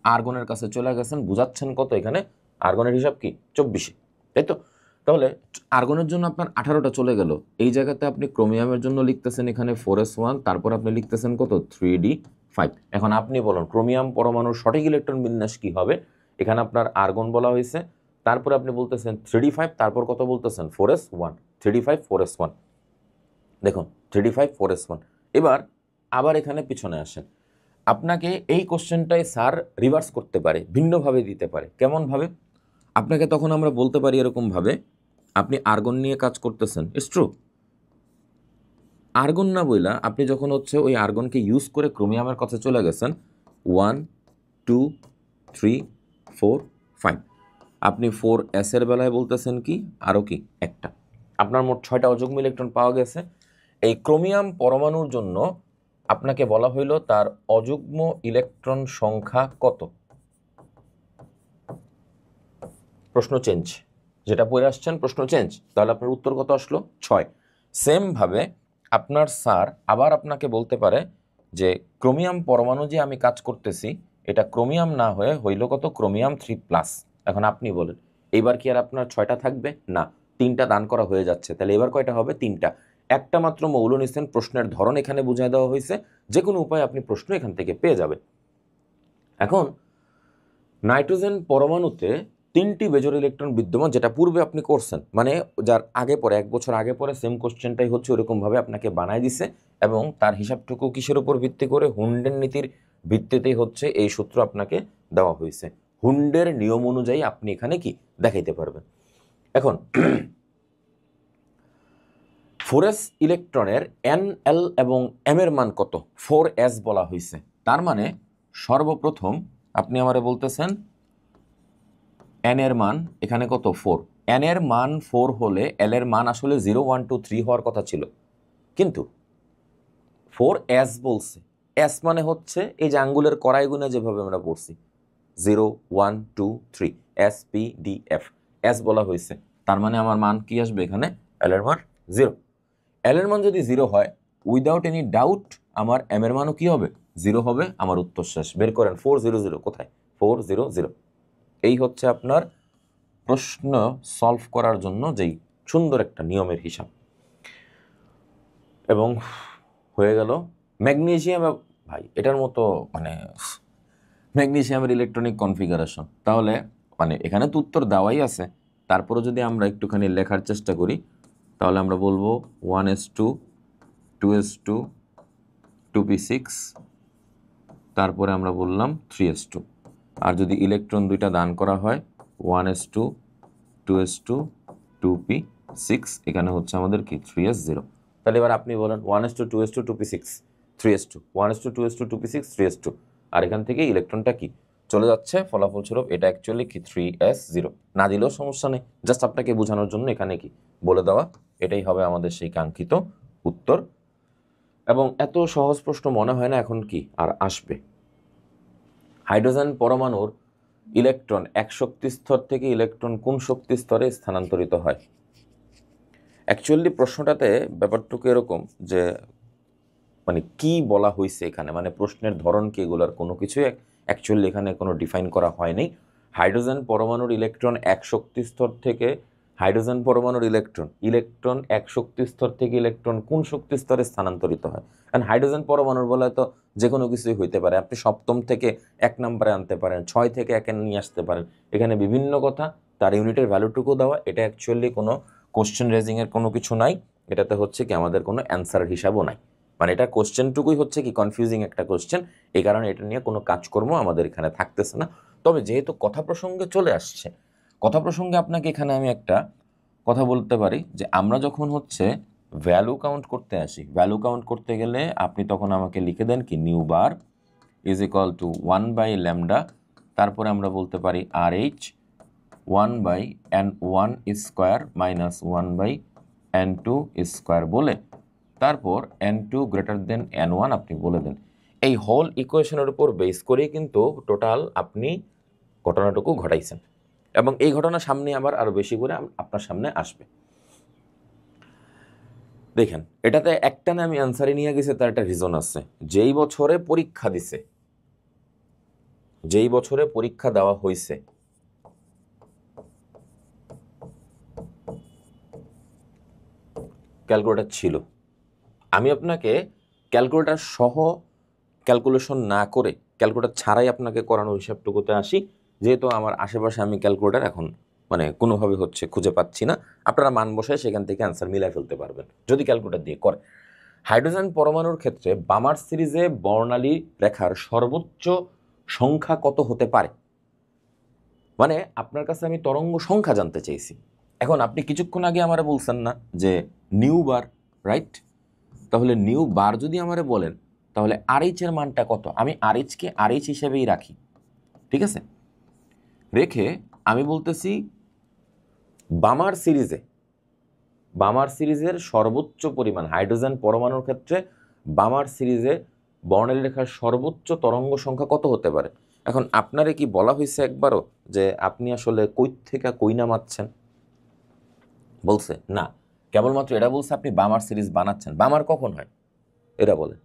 আর্গনের কাছে চলে গেছেন। বুঝাচ্ছেন কত এখানে? আর্গনের হিসাব কি 24, তাই তো? তাহলে আর্গনের জন্য আপনার 18টা চলে গেল। এই জায়গাতে আপনি ক্রোমিয়ামের জন্য লিখতেছেন এখানে 4s1, তারপর আপনি লিখতেছেন কত 3d5। এখন আপনি বলুন ক্রোমিয়াম পরমাণুর সঠিক ইলেকট্রন বিন্যাস কি হবে? এখানে আপনার আর্গন বলা হয়েছে, তারপর আপনি বলতেছেন 3d5, তারপর কত বলতেছেন 4s1, 3d5 4s1। দেখুন 3d5 4s1। এবার আবার এখানে পিছনে আসেন, আপনাকে এই কোশ্চেনটাই স্যার রিভার্স করতে পারে, ভিন্নভাবে দিতে পারে। কেমনভাবে? আপনাকে তখন আমরা বলতে পারি এরকমভাবে, আপনি আর্গন নিয়ে কাজ করতেছেন, ইটস ট্রু। আর্গন না বইলা আপনি যখন হচ্ছে ওই আর্গনকে ইউজ করে ক্রোমিয়ামের কাছে চলে গেছেন, 1 2 3 4 5, আপনি 4s এর বেলায় বলতেছেন কি আরও কি একটা। আপনার মোট 6টা অযুগ্ম ইলেকট্রন পাওয়া গেছে। এই ক্রোমিয়াম পরমাণুর জন্য আপনাকে বলা হইল তার অযুগ্ম ইলেকট্রন সংখ্যা কত। প্রশ্ন চেঞ্জ, যেটা পড়ে আসছেন প্রশ্ন চেঞ্জ। তাহলে আপনার উত্তর কত আসলো? 6। সেমভাবে আপনার স্যার আবার আপনাকে বলতে পারে যে ক্রোমিয়াম পরমাণু যে আমি কাজ করতেছি এটা ক্রোমিয়াম না হয়ে হইল কত ক্রোমিয়াম 3+। এখন আপনি বলেন এইবার কি আর আপনার 6টা থাকবে না, 3টা দান করা হয়ে যাচ্ছে, তাহলে এবার কয়টা হবে? 3টা। একটা মাত্র মৌল নিচ্ছেন, প্রশ্নের ধরন এখানে বুঝিয়ে দেওয়া হয়েছে, যে কোনো উপায়ে আপনি প্রশ্ন এখান থেকে পেয়ে যাবেন। এখন নাইট্রোজেন পরমাণুতে 3টি বেজোর ইলেকট্রন বিদ্যমান, যেটা পূর্বে আপনি করছেন, মানে যার আগে পরে 1 বছর আগে পরে সেম কোশ্চেনটাই হচ্ছে, ওরকমভাবে আপনাকে বানায় দিছে, এবং তার হিসাবটুকু কিসের উপর ভিত্তি করে? হুন্ডের নীতির ভিত্তিতেই হচ্ছে এই সূত্র আপনাকে দেওয়া হয়েছে। হুন্ডের নিয়ম অনুযায়ী আপনি এখানে কি দেখাইতে পারবেন। এখন 4s ইলেকট্রনের Nl এবং m এর মান কত? 4s বলা হয়েছে, তার মানে সর্বপ্রথম আপনি আমারে বলতেছেন n এর মান এখানে কত? 4। n এর মান 4 হলে l এর মান আসলে 0 1 2 3 হওয়ার কথা ছিল, কিন্তু 4s বলছে। s মানে হচ্ছে এই যে আঙ্গুলের কড়াই গুণে যেভাবে আমরা পড়ছি 0 1 2 3 s p d f, s বলা হয়েছে, তার মানে আমার মান কি আসবে এখানে? l এর মান 0। l এর মান যদি 0 হয়, উইদাউট এনি ডাউট আমার m এর মানও কি হবে? 0 হবে। আমার উত্তর শেষ। বের করেন 400 কোথায়? 400। এই হচ্ছে আপনার প্রশ্ন সলভ করার জন্য যেই সুন্দর একটা নিয়মের হিসাব। এবং হয়ে গেল ম্যাগনেসিয়াম। ভাই এটার মতো মানে ম্যাগনেসিয়ামের ইলেকট্রনিক কনফিগারেশন, তাহলে মানে এখানে তো উত্তর দেওয়াই আছে, তারপরে যদি আমরা একটুখানি লেখার চেষ্টা করি, তাহলে আমরা বলবো 1s2 2s2 2p6, তারপরে আমরা বললাম 3s2। আর যদি ইলেকট্রন দুইটা দান করা হয় 1s2 2s2 2p6, এখানে হচ্ছে আমাদের কি 3s0। তাহলে এবার আপনি বলেন 1s2 2s2 2p6 3s2, 1s2 2s2 2p6 3s2, আর এখান থেকে ইলেকট্রনটা কি চলে যাচ্ছে, ফলাফল স্বরূপ এটা অ্যাকচুয়ালি কি 3s0। না দিলেও সমস্যা নেই, জাস্ট আপনাকে বোঝানোর জন্য এখানে কি বলে দেওয়া, এটাই হবে আমাদের সেই কাঙ্ক্ষিত উত্তর। এবং এত সহজ প্রশ্ন মনে হয় না এখন কি আর আসবে। হাইড্রোজেন পরমাণুর ইলেকট্রন এক শক্তি স্তর থেকে ইলেকট্রন কোন শক্তি স্তরে স্থানান্তরিত হয়? অ্যাকচুয়ালি প্রশ্নটাতে ব্যাপারটুকু এরকম যে মানে কি বলা হয়েছে এখানে, মানে প্রশ্নের ধরন কি, এগুলোর কোনো কিছুই অ্যাকচুয়ালি এখানে কোনো ডিফাইন করা হয়নি। হাইড্রোজেন পরমাণুর ইলেকট্রন এক শক্তি স্তর থেকে হাইড্রোজেন পরমাণুর ইলেকট্রন এক শক্তি স্তর থেকে ইলেকট্রন কোন শক্তি স্তরে স্থানান্তরিত হয়। কারণ হাইড্রোজেন পরমাণুর বলে তো যে কোনো কিছুই হইতে পারে, আপনি সপ্তম থেকে 1 নম্বরে আনতে পারেন, 6 থেকে 1-এ নিয়ে আসতে পারেন, এখানে বিভিন্ন কথা, তার ইউনিটের ভ্যালুটুকু দেওয়া, এটা অ্যাকচুয়ালি কোনো কোশ্চেন রেজিংয়ের কোনো কিছু নাই, এটাতে হচ্ছে কি আমাদের কোনো অ্যান্সার হিসাবও নাই, মানে এটা কোশ্চেনটুকুই হচ্ছে কি কনফিউজিং একটা কোশ্চেন, এই কারণে এটা নিয়ে কোনো কাজকর্ম আমাদের এখানে থাকতেছে না। তবে যেহেতু কথা প্রসঙ্গে চলে আসছে, কথা প্রসঙ্গে আপনাকে এখানে আমি একটা কথা বলতে পারি যে আমরা যখন হচ্ছে ভ্যালু কাউন্ট করতে আসি, ভ্যালু কাউন্ট করতে গেলে আপনি তখন আমাকে লিখে দেন কি nu bar is equal to 1/λ, তারপরে আমরা বলতে পারি RH 1/n1 square minus 1/n2 square বলে, তারপর n2 গ্রেটার দেন n1 আপনি বলে দেন। এই হোল ইকুয়েশনের উপর বেস করেই কিন্তু টোটাল আপনি ঘটনাটুকু ঘটাইছেন, এবং এই ঘটনা সামনে আবার আরো বেশি করে আপনার সামনে আসবে। দেখেন এটাতে একটানে আমি অ্যান্সারে নিয়ে গেছি, তার একটা রিজন আছে। যেই বছরে পরীক্ষা দিছে, যেই বছরে পরীক্ষা দেওয়া হয়েছে, ক্যালকুলেটর ছিল, আমি আপনাকে ক্যালকুলেটর সহ ক্যালকুলেশন না করে ক্যালকুলেটর ছাড়াই আপনাকে করানোর হিসাবটুকুতে আসি, যেহেতু আমার আশেপাশে আমি ক্যালকুলেটর এখন মানে কোনোভাবে হচ্ছে খুঁজে পাচ্ছি না, আপনারা মান বসায় সেখান থেকে অ্যান্সার মিলাই ফেলতে পারবেন যদি ক্যালকুলেটর দিয়ে করে। হাইড্রোজেন পরমাণুর ক্ষেত্রে বামার সিরিজে বর্ণালী রেখার সর্বোচ্চ সংখ্যা কত হতে পারে, মানে আপনার কাছে আমি তরঙ্গ সংখ্যা জানতে চাইছি। এখন আপনি কিছুক্ষণ আগে আমারে বলছেন না যে নিউ বার, রাইট? তাহলে নিউ বার যদি আমারে বলেন, তাহলে RH এর মানটা কত? আমি RH কে RH হিসেবেই রাখি, ঠিক আছে? রেখে আমি বলতেছি বামার সিরিজের সর্বোচ্চ পরিমাণ হাইড্রোজেন পরমাণুর ক্ষেত্রে বামার সিরিজে বর্ণালী রেখার সর্বোচ্চ তরঙ্গ সংখ্যা কত হতে পারে। এখন আপনারে কি বলা হয়েছে একবারও যে আপনি আসলে কই থেকে কই নামাচ্ছেন? বলছে না, কেবলমাত্র এটা বলছে আপনি বামার সিরিজ বানাচ্ছেন। বামার কখন হয় এটা বলেন?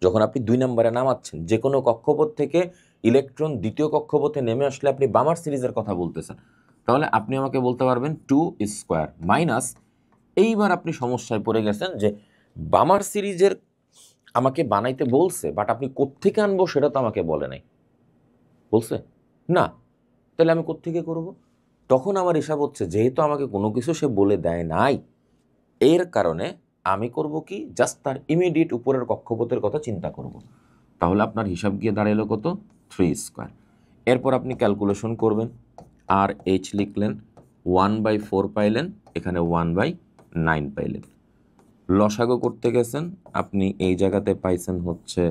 যখন আপনি 2 নম্বরে নামাচ্ছেন, যে কোনো কক্ষপথ থেকে ইলেকট্রন দ্বিতীয় কক্ষপথে নেমে আসলে আপনি বামার সিরিজের কথা বলতেছেন। তাহলে আপনি আমাকে বলতে পারবেন 2 স্কোয়ার মাইনাস, এইবার আপনি সমস্যায় পড়ে গেছেন যে বামার সিরিজের আমাকে বানাইতে বলছে, বাট আপনি কোত্থেকে আনবো সেটা তো আমাকে বলে নাই, বলছে না, তাহলে আমি কোত্থেকে করব? তখন আমার হিসাব হচ্ছে যেহেতু আমাকে কোনো কিছু সে বলে দেয় নাই, এর কারণে আমি করব কি, জাস্ট তার ইমিডিয়েট উপরের কক্ষপথের কথা চিন্তা করব। তাহলে আপনার হিসাব গিয়ে দাঁড়ালো কত, 3 স্কোয়ার। এরপর আপনি ক্যালকুলেশন করবেন, আর এইচ লিখলেন, 1/4 পাইলেন, এখানে 1/9 পাইলেন। লসাগু করতে গেছেন, আপনি এই জায়গাতে পাইছেন হচ্ছে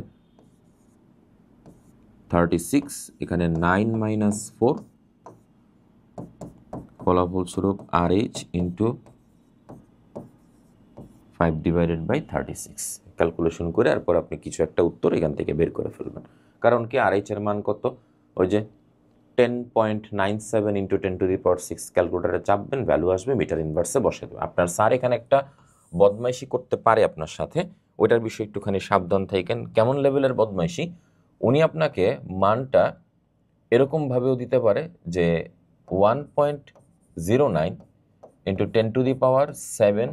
36, এখানে 9 - 4, ফলাফলস্বরূপ RH ইন্টু 5/36 ক্যালকুলেশন করে এরপর আপনি কিছু একটা উত্তর এখান থেকে বের করে ফেলবেন। কারণ কি RH এর মান কত, ওই যে 10.97 × 10⁶ ক্যালকুলেটারে চাপবেন, ভ্যালু আসবে, মিটার ইনভার্সে বসে দেবে। আপনার স্যার এখানে একটা বদমাইশি করতে পারে আপনার সাথে, ওইটার বিষয়ে একটুখানি সাবধান থাকেন। কেমন লেভেলের বদমাইশি, উনি আপনাকে মানটা এরকমভাবেও দিতে পারে যে 1.09 × 10⁻7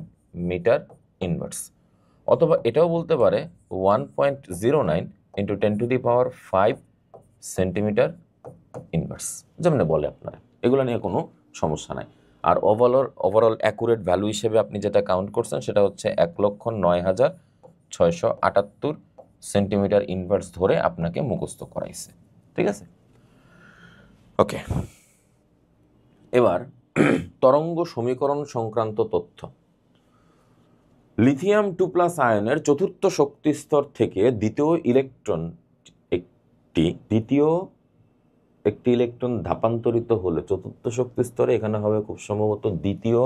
মিটার ইনভার্স, অথবা এটাও বলতে পারে 1.09 × 10⁵ সেন্টিমিটার ইনভার্স, যেমন বলে আপনারা, এগুলো নিয়ে কোনো সমস্যা নাই। আর ওভারঅল অ্যাকুরেট ভ্যালু হিসেবে আপনি যেটা কাউন্ট করছেন সেটা হচ্ছে 1,09,678 সেন্টিমিটার ইনভার্স ধরে আপনাকে মুখস্থ করাইছে, ঠিক আছে? ওকে, এবার তরঙ্গ সমীকরণ সংক্রান্ত তথ্য। লিথিয়াম 2+ আয়নের চতুর্থ শক্তিস্তর থেকে দ্বিতীয় ইলেকট্রন ধাপান্তরিত হলে চতুর্থ শক্তি স্তরে, এখানে হবে খুব সম্ভবত দ্বিতীয়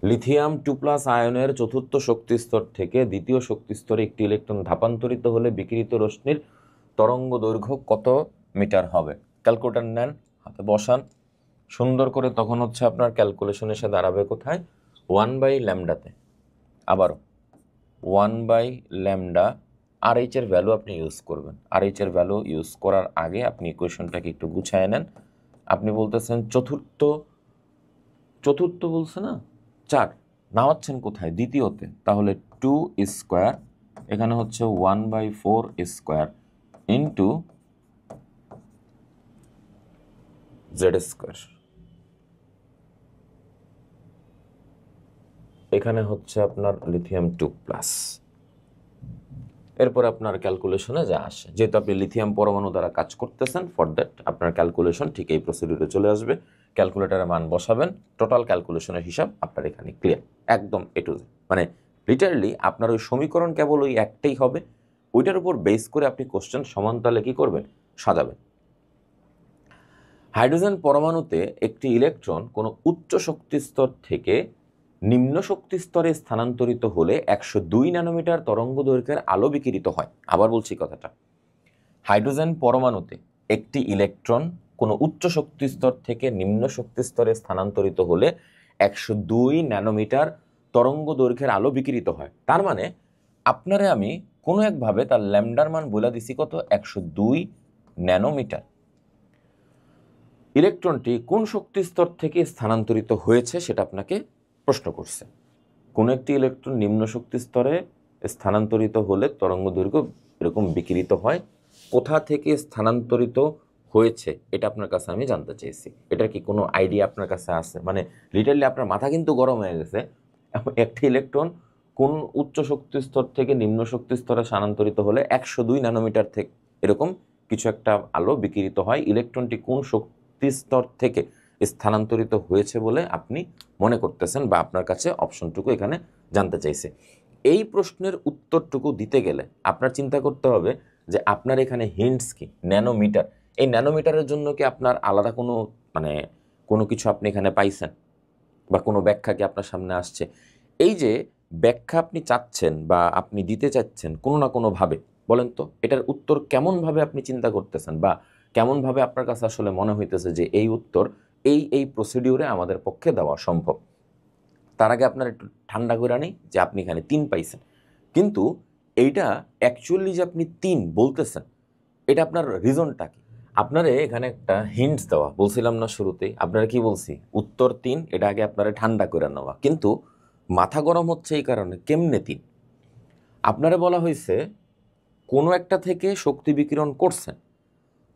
লিথিয়াম 2+ আয়নের চতুর্থ শক্তি স্তর থেকে দ্বিতীয় শক্তি স্তরে একটি ইলেকট্রন ধাপান্তরিত হলে বিকিরিত রশ্মির তরঙ্গ দৈর্ঘ্য কত মিটার হবে? ক্যালকুলেটর নেন, হাতে বসান সুন্দর করে, তখন হচ্ছে আপনার ক্যালকুলেশন এসে দাঁড়াবে কোথায়, 1/λ-তে। আবারও 1/λ। RH এর ভ্যালু আপনি ইউজ করবেন। RH এর ভ্যালু ইউজ করার আগে আপনি ইকুয়েশনটাকে একটু গুছায় নেন। আপনি বলতেছেন চতুর্থ বলছে না, 4 নামাচ্ছেন কোথায়, দ্বিতীয়তে, তাহলে 2 স্কোয়ার, এখানে হচ্ছে 1/4 স্কোয়ার ইন্টু জেড স্কোয়ার, এখানে হচ্ছে আপনার লিথিয়াম 2+। এরপর আপনার ক্যালকুলেশনে যা আসে, যেহেতু আপনি লিথিয়াম পরমাণু দ্বারা কাজ করতেছেন, ফর দ্যাট আপনার ক্যালকুলেশন ঠিক এই প্রসিডিউরে চলে আসবে। ক্যালকুলেটারে মান বসাবেন, টোটাল ক্যালকুলেশনের হিসাব আপনার এখানে ক্লিয়ার, একদম A to Z। মানে লিটারালি আপনার ওই সমীকরণ কেবল ওই একটাই হবে, ওইটার উপর বেস করে আপনি কোশ্চেন সমানতালে কি করবেন, সাজাবেন। হাইড্রোজেন পরমাণুতে একটি ইলেকট্রন কোনো উচ্চ শক্তি স্তর থেকে নিম্ন শক্তি স্তরে স্থানান্তরিত হলে 102 ন্যানোমিটার তরঙ্গ দৈর্ঘ্যের আলো বিকিরিত হয়। আবার বলছি কথাটা, হাইড্রোজেন পরমাণুতে একটি ইলেকট্রন কোনো উচ্চ শক্তি স্তর থেকে নিম্ন শক্তি স্তরে স্থানান্তরিত হলে 102 ন্যানোমিটার তরঙ্গ দৈর্ঘ্যের আলো বিকিরিত হয়। তার মানে আপনারে আমি কোনো একভাবে তার ল্যামডার মান বলে দিছি কত, 102 ন্যানোমিটার। ইলেকট্রনটি কোন শক্তি স্তর থেকে স্থানান্তরিত হয়েছে সেটা আপনাকে প্রশ্ন করছে। কোন একটি ইলেকট্রন নিম্ন শক্তি স্তরে স্থানান্তরিত হলে তরঙ্গ দৈর্ঘ্য এরকম বিকিরিত হয়, কোথা থেকে স্থানান্তরিত হয়েছে এটা আপনার কাছে আমি জানতে চেয়েছি। এটার কি কোনো আইডিয়া আপনার কাছে আছে? মানে লিটারলি আপনার মাথা কিন্তু গরম হয়ে গেছে। একটি ইলেকট্রন কোন উচ্চ শক্তি স্তর থেকে নিম্ন শক্তি স্তরে স্থানান্তরিত হলে 102 ন্যানোমিটার থেকে এরকম কিছু একটা আলো বিকিরিত হয়, ইলেকট্রনটি কোন শক্তি স্তর থেকে স্থানান্তরিত হয়েছে বলে আপনি মনে করতেছেন, বা আপনার কাছে অপশনটুকু এখানে জানতে চাইছে। এই প্রশ্নের উত্তরটুকু দিতে গেলে আপনার চিন্তা করতে হবে যে আপনার এখানে হিন্টস কি, ন্যানোমিটার। এই ন্যানোমিটারের জন্য কি আপনার আলাদা কোনো কোনো কিছু আপনি এখানে পাইছেন, বা কোনো ব্যাখ্যা কি আপনার সামনে আসছে? এই যে ব্যাখ্যা আপনি চাচ্ছেন বা আপনি দিতে চাচ্ছেন কোনো না কোনোভাবে, বলেন তো এটার উত্তর কেমনভাবে আপনি চিন্তা করতেছেন, বা কেমনভাবে আপনার কাছে আসলে মনে হইতেছে যে এই উত্তর এই প্রসিডিউরে আমাদের পক্ষে দেওয়া সম্ভব। তার আগে আপনার একটু ঠান্ডা করে আনি যে আপনি এখানে 3 পাইছেন। কিন্তু এইটা অ্যাকচুয়ালি যে আপনি 3 বলতেছেন, এটা আপনার রিজনটা কি? আপনারে এখানে একটা হিন্টস দেওয়া, বলছিলাম না শুরুতেই, আপনারা কি বলছি, উত্তর 3, এটা আগে আপনারা ঠান্ডা করে নেওয়া। কিন্তু মাথা গরম হচ্ছে এই কারণে, কেমনে 3? আপনারে বলা হয়েছে কোনো একটা থেকে শক্তি বিকিরণ করছেন,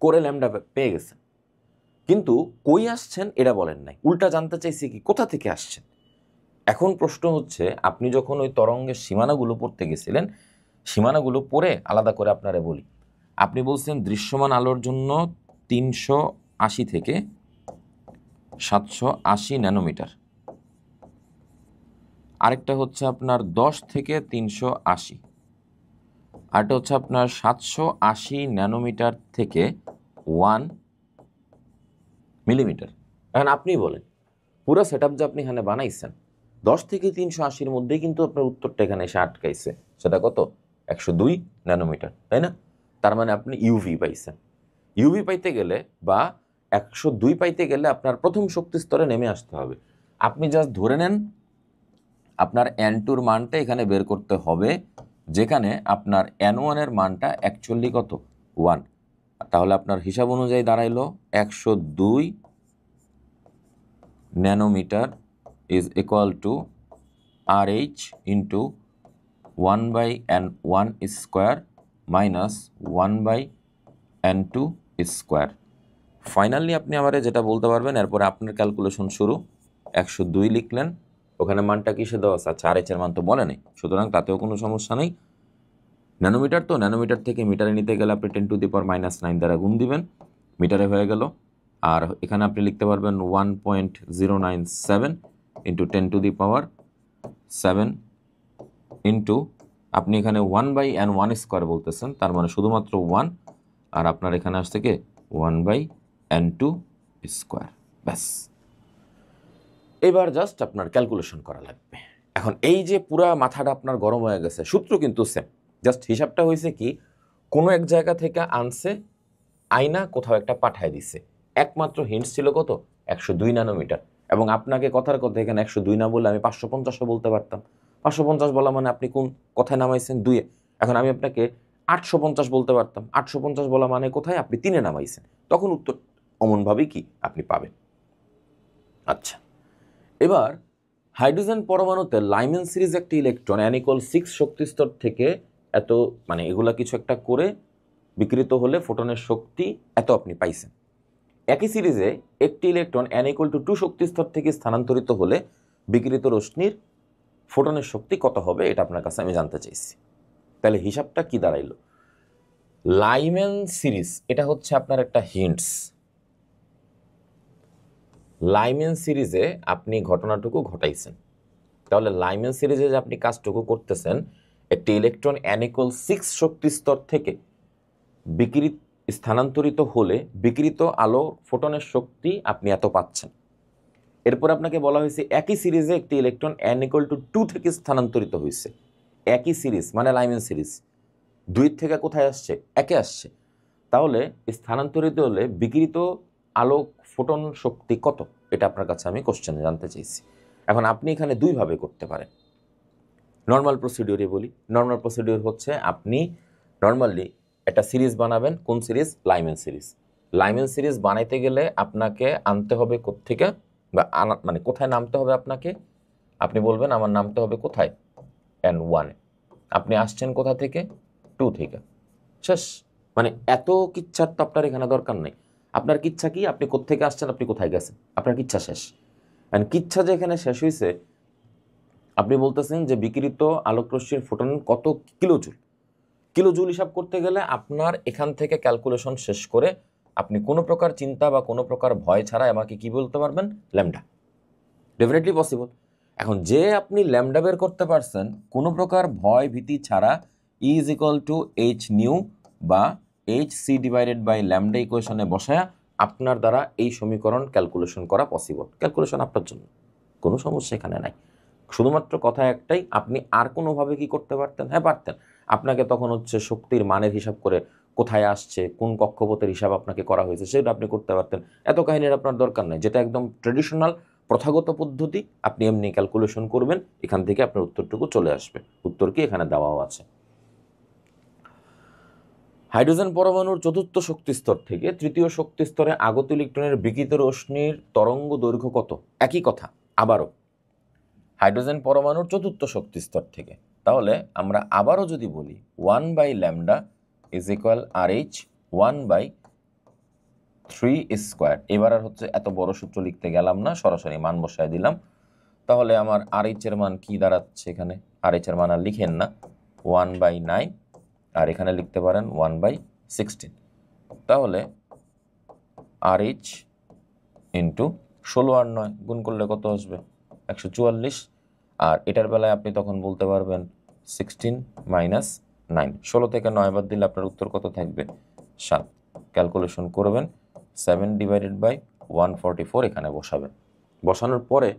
করে ল্যামডা পেয়ে গেছেন, কিন্তু কই আসছেন এটা বলেন নাই। উল্টা জানতে চাইছি কি, কোথা থেকে আসছেন। এখন প্রশ্ন হচ্ছে, আপনি যখন ওই তরঙ্গের সীমানাগুলো পড়তে গেছিলেন, সীমানাগুলো পড়ে আলাদা করে আপনারে বলি। আপনি বলছেন দৃশ্যমান আলোর জন্য 380 থেকে 780 ন্যানোমিটার, আরেকটা হচ্ছে আপনার 10 থেকে 380, আরেকটা হচ্ছে আপনার 780 ন্যানোমিটার থেকে 1 মিলিমিটার। এখন আপনি বলেন, পুরো সেট আপ যে আপনি এখানে বানাইছেন 10 থেকে 380-র মধ্যেই কিন্তু আপনার উত্তরটা এখানে এসে আটকাইছে। সেটা কত? 102 ন্যানোমিটার, তাই না? তার মানে আপনি ইউভি পাইছেন। ইউভি পাইতে গেলে বা 102 পাইতে গেলে আপনার প্রথম শক্তি স্তরে নেমে আসতে হবে। আপনি জাস্ট ধরে নেন আপনার N2-র মানটা এখানে বের করতে হবে, যেখানে আপনার N1-এর মানটা অ্যাকচুয়ালি কত? 1। তাহলে আপনার হিসাব অনুযায়ী দাঁড়াইলো 102 nanometre is equal to RH into 1/N1 square minus 1/N2 square। Finally আপনি আমারে যেটা বলতে পারবেন, এরপরে আপনার ক্যালকুলেশন শুরু। 102 লিখলেন, ওখানে মানটা কিসে দেওয়া আছে? আচ্ছা, RH এর মান তো বলে নেই, সুতরাং তাতেও কোনো সমস্যা নেই। ন্যানোমিটার তো, ন্যানোমিটার থেকে মিটারে নিতে গেলে আপনি 10⁻⁹ দ্বারা গুণ দিবেন, মিটারে হয়ে গেল। আর এখানে আপনি লিখতে পারবেন 1.097 ইন্টু 10⁻7 ইন্টু, আপনি এখানে 1/N1 স্কোয়ার বলতেছেন, তার মানে শুধুমাত্র 1, আর আপনার এখানে আসছে কি 1/N2 স্কোয়ার। ব্যাস, এবার জাস্ট আপনার ক্যালকুলেশন করা লাগবে। এখন এই যে পুরা মাথাটা আপনার গরম হয়ে গেছে, সূত্র কিন্তু সেম, জাস্ট হিসাবটা হয়েছে কি, কোনো এক জায়গা থেকে আনছে, আয়না কোথাও একটা পাঠায় দিছে। একমাত্র হিন্টস ছিল কত? 102 ন্যানোমিটার। এবং আপনাকে কথার কথা এখানে 102 না বলে আমি 550ও বলতে পারতাম। 550 বলা মানে আপনি কোন কথায় নামাইছেন? 2-এ। এখন আমি আপনাকে 850 বলতে পারতাম, 850 বলা মানে কোথায়? আপনি 3-এ নামাইছেন। তখন উত্তর অমনভাবেই কি আপনি পাবেন। আচ্ছা, এবার হাইড্রোজেন পরমাণুতে লাইমেন সিরিজ একটি ইলেকট্রন N=6 শক্তি স্তর থেকে এত, মানে এগুলা কিছু একটা করে বিকৃত হলে ফোটনের শক্তি এত আপনি পাইছেন। একই সিরিজে একটি ইলেকট্রন N=2 শক্তি স্তর থেকে স্থানান্তরিত হলে বিকৃত রশ্মির ফোটনের শক্তি কত হবে, এটা আপনার কাছে আমি জানতে চাইছি। তাহলে হিসাবটা কি দাঁড়াইলো? লাইমেন সিরিজ, এটা হচ্ছে আপনার একটা হিন্টস। লাইমেন সিরিজে আপনি ঘটনাটুকু ঘটাইছেন, তাহলে লাইমেন সিরিজে যে আপনি কাজটুকু করতেছেন, একটি ইলেকট্রন N=6 শক্তি স্তর থেকে বিকৃত স্থানান্তরিত হলে বিকৃত আলো ফোটনের শক্তি আপনি এত পাচ্ছেন। এরপর আপনাকে বলা হয়েছে একই সিরিজে একটি ইলেকট্রন N=2 থেকে স্থানান্তরিত হয়েছে। একই সিরিজ মানে লাইমেন সিরিজ, 2 থেকে কোথায় আসছে? একে আসছে। তাহলে স্থানান্তরিত হলে বিকৃত আলোক ফোটন শক্তি কত, এটা আপনার কাছে আমি কোশ্চেনে জানতে চাইছি। এখন আপনি এখানে দুইভাবে করতে পারেন। নর্মাল প্রসিডিওরে বলি। নর্মাল প্রসিডিওর হচ্ছে আপনি নর্মালি একটা সিরিজ বানাবেন। কোন series? Lyman series. Lyman series বানাইতে গেলে আপনাকে আনতে হবে কোত্থেকে, বা মানে কোথায় নামতে হবে আপনাকে? আপনি বলবেন আমার নামতে হবে কোথায়? N1-এ। আপনি আসছেন কোথা থেকে? 2 থেকে। শেষ। মানে এত কিচ্ছার তো আপনার এখানে দরকার নেই। আপনার কিচ্ছা কি? আপনি কোত্থেকে আসছেন, আপনি কোথায় গেছেন, আপনার কিচ্ছা শেষ। অ্যান্ড কিচ্ছা যে এখানে শেষ হয়েছে, আপনি বলতেছেন যে বিকিরিত আলোকরশ্মির ফোটন কত কিলোজুল। কিলোজুল হিসাব করতে গেলে আপনার এখান থেকে ক্যালকুলেশন শেষ করে আপনি কোনো প্রকার চিন্তা বা কোনো প্রকার ভয় ছাড়া আমাকে কি বলতে পারবেন? ল্যামডা। Definitely possible. এখন যে আপনি ল্যামডা বের করতে পারছেন কোনো প্রকার ভয় ভীতি ছাড়া, E=h nu বা hc/λ ইকুয়েশনে বসায়া আপনার দ্বারা এই সমীকরণ ক্যালকুলেশন করা পসিবল। ক্যালকুলেশন আপনার জন্য কোনো সমস্যা এখানে নাই। শুধুমাত্র কথা একটাই, আপনি আর কোনোভাবে কি করতে পারতেন? হ্যাঁ পারতেন। আপনাকে তখন হচ্ছে শক্তির মানের হিসাব করে কোথায় আসছে, কোন কক্ষপথের হিসাব আপনাকে করা হয়েছে, সেটা আপনি করতে পারতেন। এত কাহিনীর আপনার দরকার নেই। যেটা একদম ট্রেডিশনাল প্রথাগত পদ্ধতি, আপনি এমনি ক্যালকুলেশন করবেন, এখান থেকে আপনার উত্তরটুকু চলে আসবে। উত্তর কি এখানে দেওয়াও আছে। হাইড্রোজেন পরমাণুর চতুর্থ শক্তি স্তর থেকে তৃতীয় শক্তি স্তরে আগত ইলেকট্রনের বিকিরিত রশ্মির তরঙ্গ দৈর্ঘ্য কত? একই কথা আবারও, হাইড্রোজেন পরমাণুর চতুর্থ শক্তি স্তর থেকে, তাহলে আমরা আবারও যদি বলি 1/λ ইজ ইকুয়াল RH 1/3²। এবার আর হচ্ছে এত বড় সূত্র লিখতে গেলাম না, সরাসরি মান বসায় দিলাম। তাহলে আমার RH এর মান কি দাঁড়াচ্ছে? এখানে RH এর মান আর লিখেন না, 1/9, আর এখানে লিখতে পারেন 1/16। তাহলে RH ইন্টু 16 আর 9 গুণ করলে কত আসবে? 144। আর এটার বেলায় আপনি তখন বলতে পারবেন 16 মাইনাস 9, 16 থেকে 9 বাদ দিলে আপনার উত্তর কত থাকবে? 7। ক্যালকুলেশন করবেন, 7/144 এখানে বসাবেন। বসানোর পরে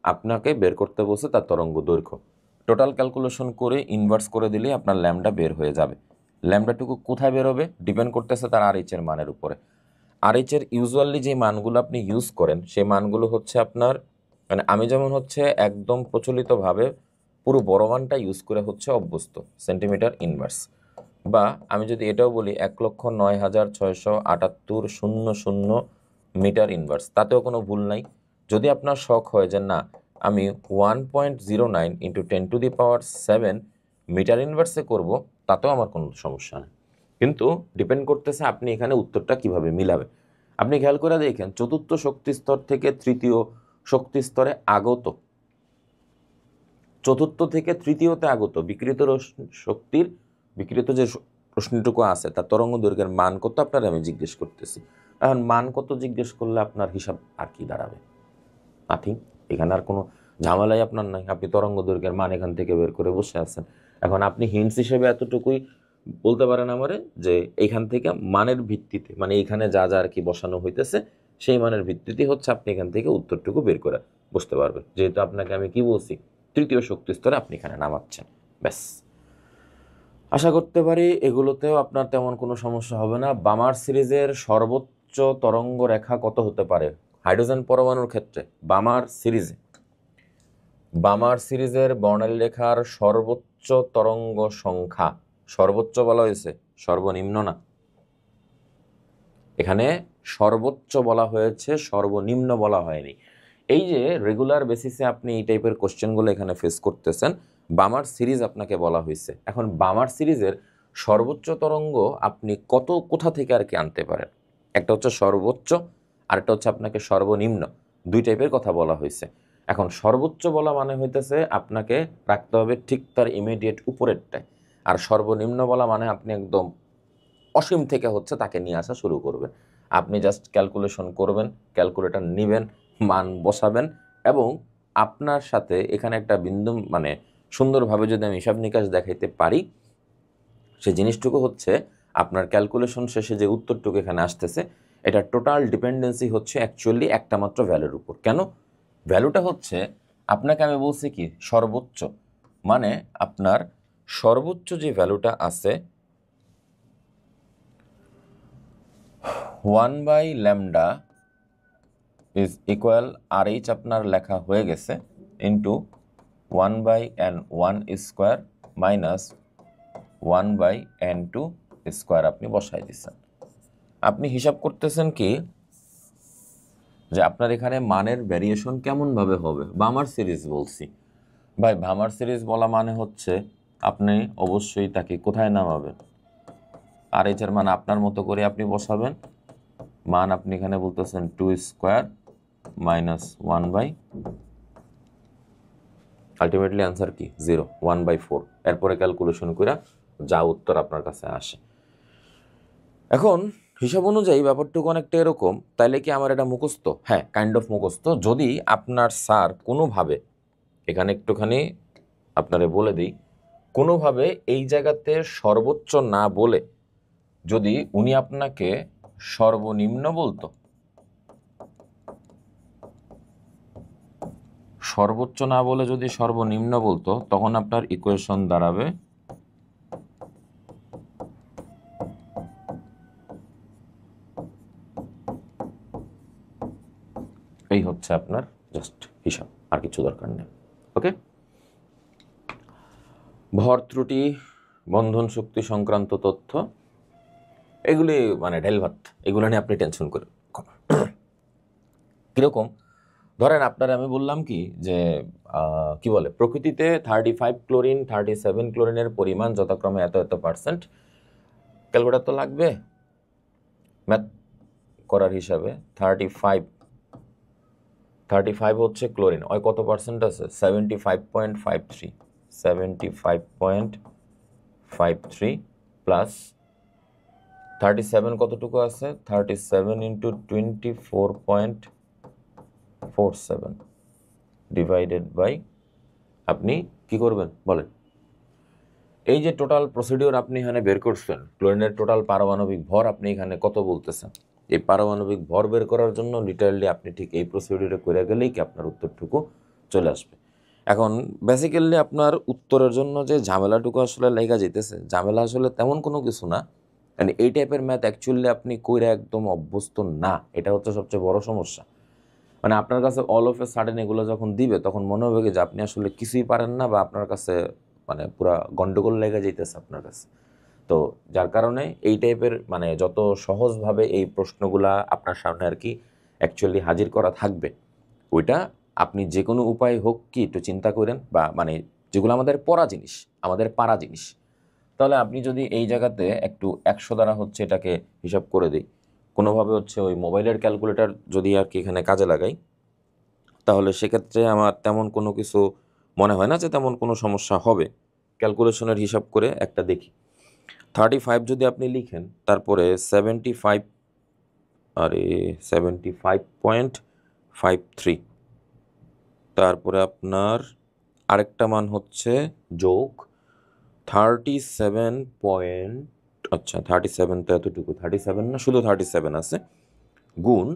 আপনাকে বের করতে বসে তার তরঙ্গ দৈর্ঘ্য। টোটাল ক্যালকুলেশন করে ইনভার্স করে দিলে আপনার ল্যামডা বের হয়ে যাবে। ল্যামডাটুকু কোথায় বের হবে? ডিপেন্ড করতেছে তার RH এর মানের উপরে। RH এর ইউজুয়ালি যে মানগুলো আপনি ইউজ করেন সেই মানগুলো হচ্ছে আপনার, মানে আমি যেমন হচ্ছে একদম প্রচলিতভাবে পুরো বড় মানটা ইউজ করে হচ্ছে অভ্যস্ত, সেন্টিমিটার ইনভার্স। বা আমি যদি এটাও বলি 1,09,678,00 মিটার ইনভার্স, তাতেও কোনো ভুল নাই। যদি আপনার শখ হয় যে না আমি 1.09 × 10⁷ মিটার ইনভার্সে করব, তাতেও আমার কোনো সমস্যা নেই। কিন্তু ডিপেন্ড করতেছে আপনি এখানে উত্তরটা কিভাবে মিলাবে। আপনি খেয়াল করে দেখেন, চতুর্থ শক্তি স্তর থেকে তৃতীয় শক্তি স্তরে আগত, চতুর্থ থেকে তৃতীয়তে আগত বিকৃত শক্তির বিকৃত যে প্রশ্নটুকু আছে তার তরঙ্গ দৈর্ঘ্যের মান কত আপনার আমি জিজ্ঞেস করতেছি। এখন মান কত জিজ্ঞেস করলে আপনার হিসাব আর কি দাঁড়াবে? নাথিং। এখানে আর কোনো ঝামেলাই আপনার নাই, আপনি তরঙ্গ দৈর্ঘ্যের মান এখান থেকে বের করে বসে আছেন। এখন আপনি হিন্টস হিসেবে এতটুকুই বলতে পারেন আমারে যে এইখান থেকে মানের ভিত্তিতে, মানে এইখানে যা যা আর কি বসানো হইতেছে সেই মানের ভিত্তিতে হচ্ছে আপনি এখান থেকে উত্তরটুকু বের করে বসতে পারবেন। যেহেতু আপনাকে আমি কি বলছি, তৃতীয় শক্তি স্তরে আপনি এখানে নামাচ্ছেন, ব্যাস। আশা করতে পারি এগুলোতেও আপনার তেমন কোনো সমস্যা হবে না। বামার সিরিজের সর্বোচ্চ তরঙ্গ রেখা কত হতে পারে হাইড্রোজেন পরমাণুর ক্ষেত্রে? বামার সিরিজের বর্ণালী রেখার সর্বোচ্চ তরঙ্গ সংখ্যা, সর্বোচ্চ বলা হয়েছে, সর্বনিম্ন না। এখানে সর্বোচ্চ বলা হয়েছে, সর্বনিম্ন বলা হয়নি। এই যে রেগুলার বেসিসে আপনি এই টাইপের কোশ্চেনগুলো এখানে ফেস করতেছেন, বামার সিরিজ আপনাকে বলা হয়েছে। এখন বামার সিরিজের সর্বোচ্চ তরঙ্গ আপনি কোথা থেকে আর কি আনতে পারেন? একটা হচ্ছে সর্বোচ্চ, আরেকটা হচ্ছে আপনাকে সর্বনিম্ন, দুই টাইপের কথা বলা হয়েছে। এখন সর্বোচ্চ বলা মানে হইতেছে আপনাকে রাখতে হবে ঠিক তার ইমিডিয়েট উপরেরটায়, আর সর্বনিম্ন বলা মানে আপনি একদম অসীম থেকে হচ্ছে তাকে নিয়ে আসা শুরু করবেন। আপনি জাস্ট ক্যালকুলেশন করবেন, ক্যালকুলেটর নেবেন, মান বসাবেন, এবং আপনার সাথে এখানে একটা বিন্দু, মানে সুন্দরভাবে যদি আমি হিসাব নিকাশ দেখাইতে পারি, সেই জিনিসটুকু হচ্ছে আপনার ক্যালকুলেশন শেষে যে উত্তরটুকু এখানে আসতেছে, এটা টোটাল ডিপেন্ডেন্সি হচ্ছে অ্যাকচুয়ালি একটা মাত্র ভ্যালুর উপর। কেন? ভ্যালুটা হচ্ছে, আপনাকে আমি বলছি কি সর্বোচ্চ, মানে আপনার সর্বোচ্চ যে ভ্যালুটা আছে 1/λ ইজ ইকুয়াল RH আপনার লেখা হয়ে গেছে ইন্টু 1/n1² মাইনাস 1/n2² আপনি বসাই দিচ্ছেন। আপনি হিসাব করতেছেন কি যে আপনার এখানে মানের ভ্যারিয়েশন কেমনভাবে হবে? বামার সিরিজ বলছি ভাই, বামার সিরিজ বলা মানে হচ্ছে আপনি অবশ্যই তাকে কোথায় নামাবেন? RH এর মান আপনার মতো করে আপনি বসাবেন। মান আপনি এখানে বলতেছেন 2² মাইনাস 1/, আলটিমেটলি অ্যান্সার কি 0, 1/4। এরপরে ক্যালকুলেশন করে যা উত্তর আপনার কাছে আসে। এখন হিসাব অনুযায়ী ব্যাপারটুকু অনেকটা এরকম, তাইলে কি আমার এটা মুখস্থ? হ্যাঁ, কাইন্ড অফ মুখস্থ। যদি আপনার স্যার কোনোভাবে, এখানে একটুখানি আপনারে বলে দিই, কোনোভাবে এই জায়গাতে সর্বোচ্চ না বলে যদি উনি আপনাকে সর্বনিম্ন বলতো, সর্বোচ্চ না বলে যদি সর্বনিম্ন বলতো, তখন আপনার ইকুয়েশন দাঁড়াবে এই হচ্ছে আপনার জাস্ট হিসাব, আর কিছু দরকার নেই। ওকে, ভর ত্রুটি, বন্ধন শক্তি সংক্রান্ত তথ্য, এগুলি মানে ঢেল ভাত, এগুলো নিয়ে আপনি টেনশন করেন। কীরকম, ধরেন আপনার আমি বললাম কি যে কি বলে, প্রকৃতিতে 35 ক্লোরিন 37 ক্লোরিনের পরিমাণ যথাক্রমে এত এত %। ক্যালকুলেটর তো লাগবে ম্যাথ করার হিসাবে। 35 হচ্ছে ক্লোরিন, ওই কত পার্সেন্ট আছে? 75.53, 75.53 প্লাস 37 কতটুকু আছে? 37 ইন্টু 24.47 ডিভাইডেড বাই, আপনি কি করবেন বলেন? এই যে টোটাল প্রসিডিওর আপনি এখানে বের করছেন, ক্লোরিনের টোটাল পারমাণবিক ভর আপনি এখানে কত বলতেছেন? এই পারমাণবিক ভর বের করার জন্য লিটারালি আপনি ঠিক এই প্রসিডিওরে করে গেলেই কি আপনার উত্তরটুকু চলে আসবে। এখন বেসিক্যালি আপনার উত্তরের জন্য যে ঝামেলাটুকু আসলে লেগে যেতেছে, ঝামেলা আসলে তেমন কোনো কিছু না। মানে এই টাইপের ম্যাথ অ্যাকচুয়ালি আপনি কইরা একদম অভ্যস্ত না, এটা হচ্ছে সবচেয়ে বড় সমস্যা। মানে আপনার কাছে অল অফ এ সাডেন এগুলো যখন দিবে তখন মনে হবে যে আপনি আসলে কিছুই পারেন না, বা আপনার কাছে মানে পুরা গন্ডগোল লেগে যাইতেছে আপনার কাছে। তো যার কারণে এই টাইপের মানে যত সহজভাবে এই প্রশ্নগুলা আপনার সামনে আর কি অ্যাকচুয়ালি হাজির করা থাকবে, ওইটা আপনি যে কোনো উপায় হোক কি একটু চিন্তা করেন, বা মানে যেগুলো আমাদের পড়া জিনিস, আমাদের পারা জিনিস, তাহলে আপনি যদি এই জায়গাতে একটু 100 দ্বারা হচ্ছে এটাকে হিসাব করে দিই, কোনোভাবে হচ্ছে ওই মোবাইলের ক্যালকুলেটর যদি আর কি এখানে কাজে লাগাই, তাহলে সেক্ষেত্রে আমার তেমন কোনো কিছু মনে হয় না যে তেমন কোনো সমস্যা হবে। ক্যালকুলেশনের হিসাব করে একটা দেখি, 35 যদি আপনি লিখেন, তারপরে 75.53, তারপরে আপনার আরেকটা মান হচ্ছে যোগ 37 পয়েন্ট, আচ্ছা 37 তো এতটুকু, 37 না, শুধু 37 আছে, গুণ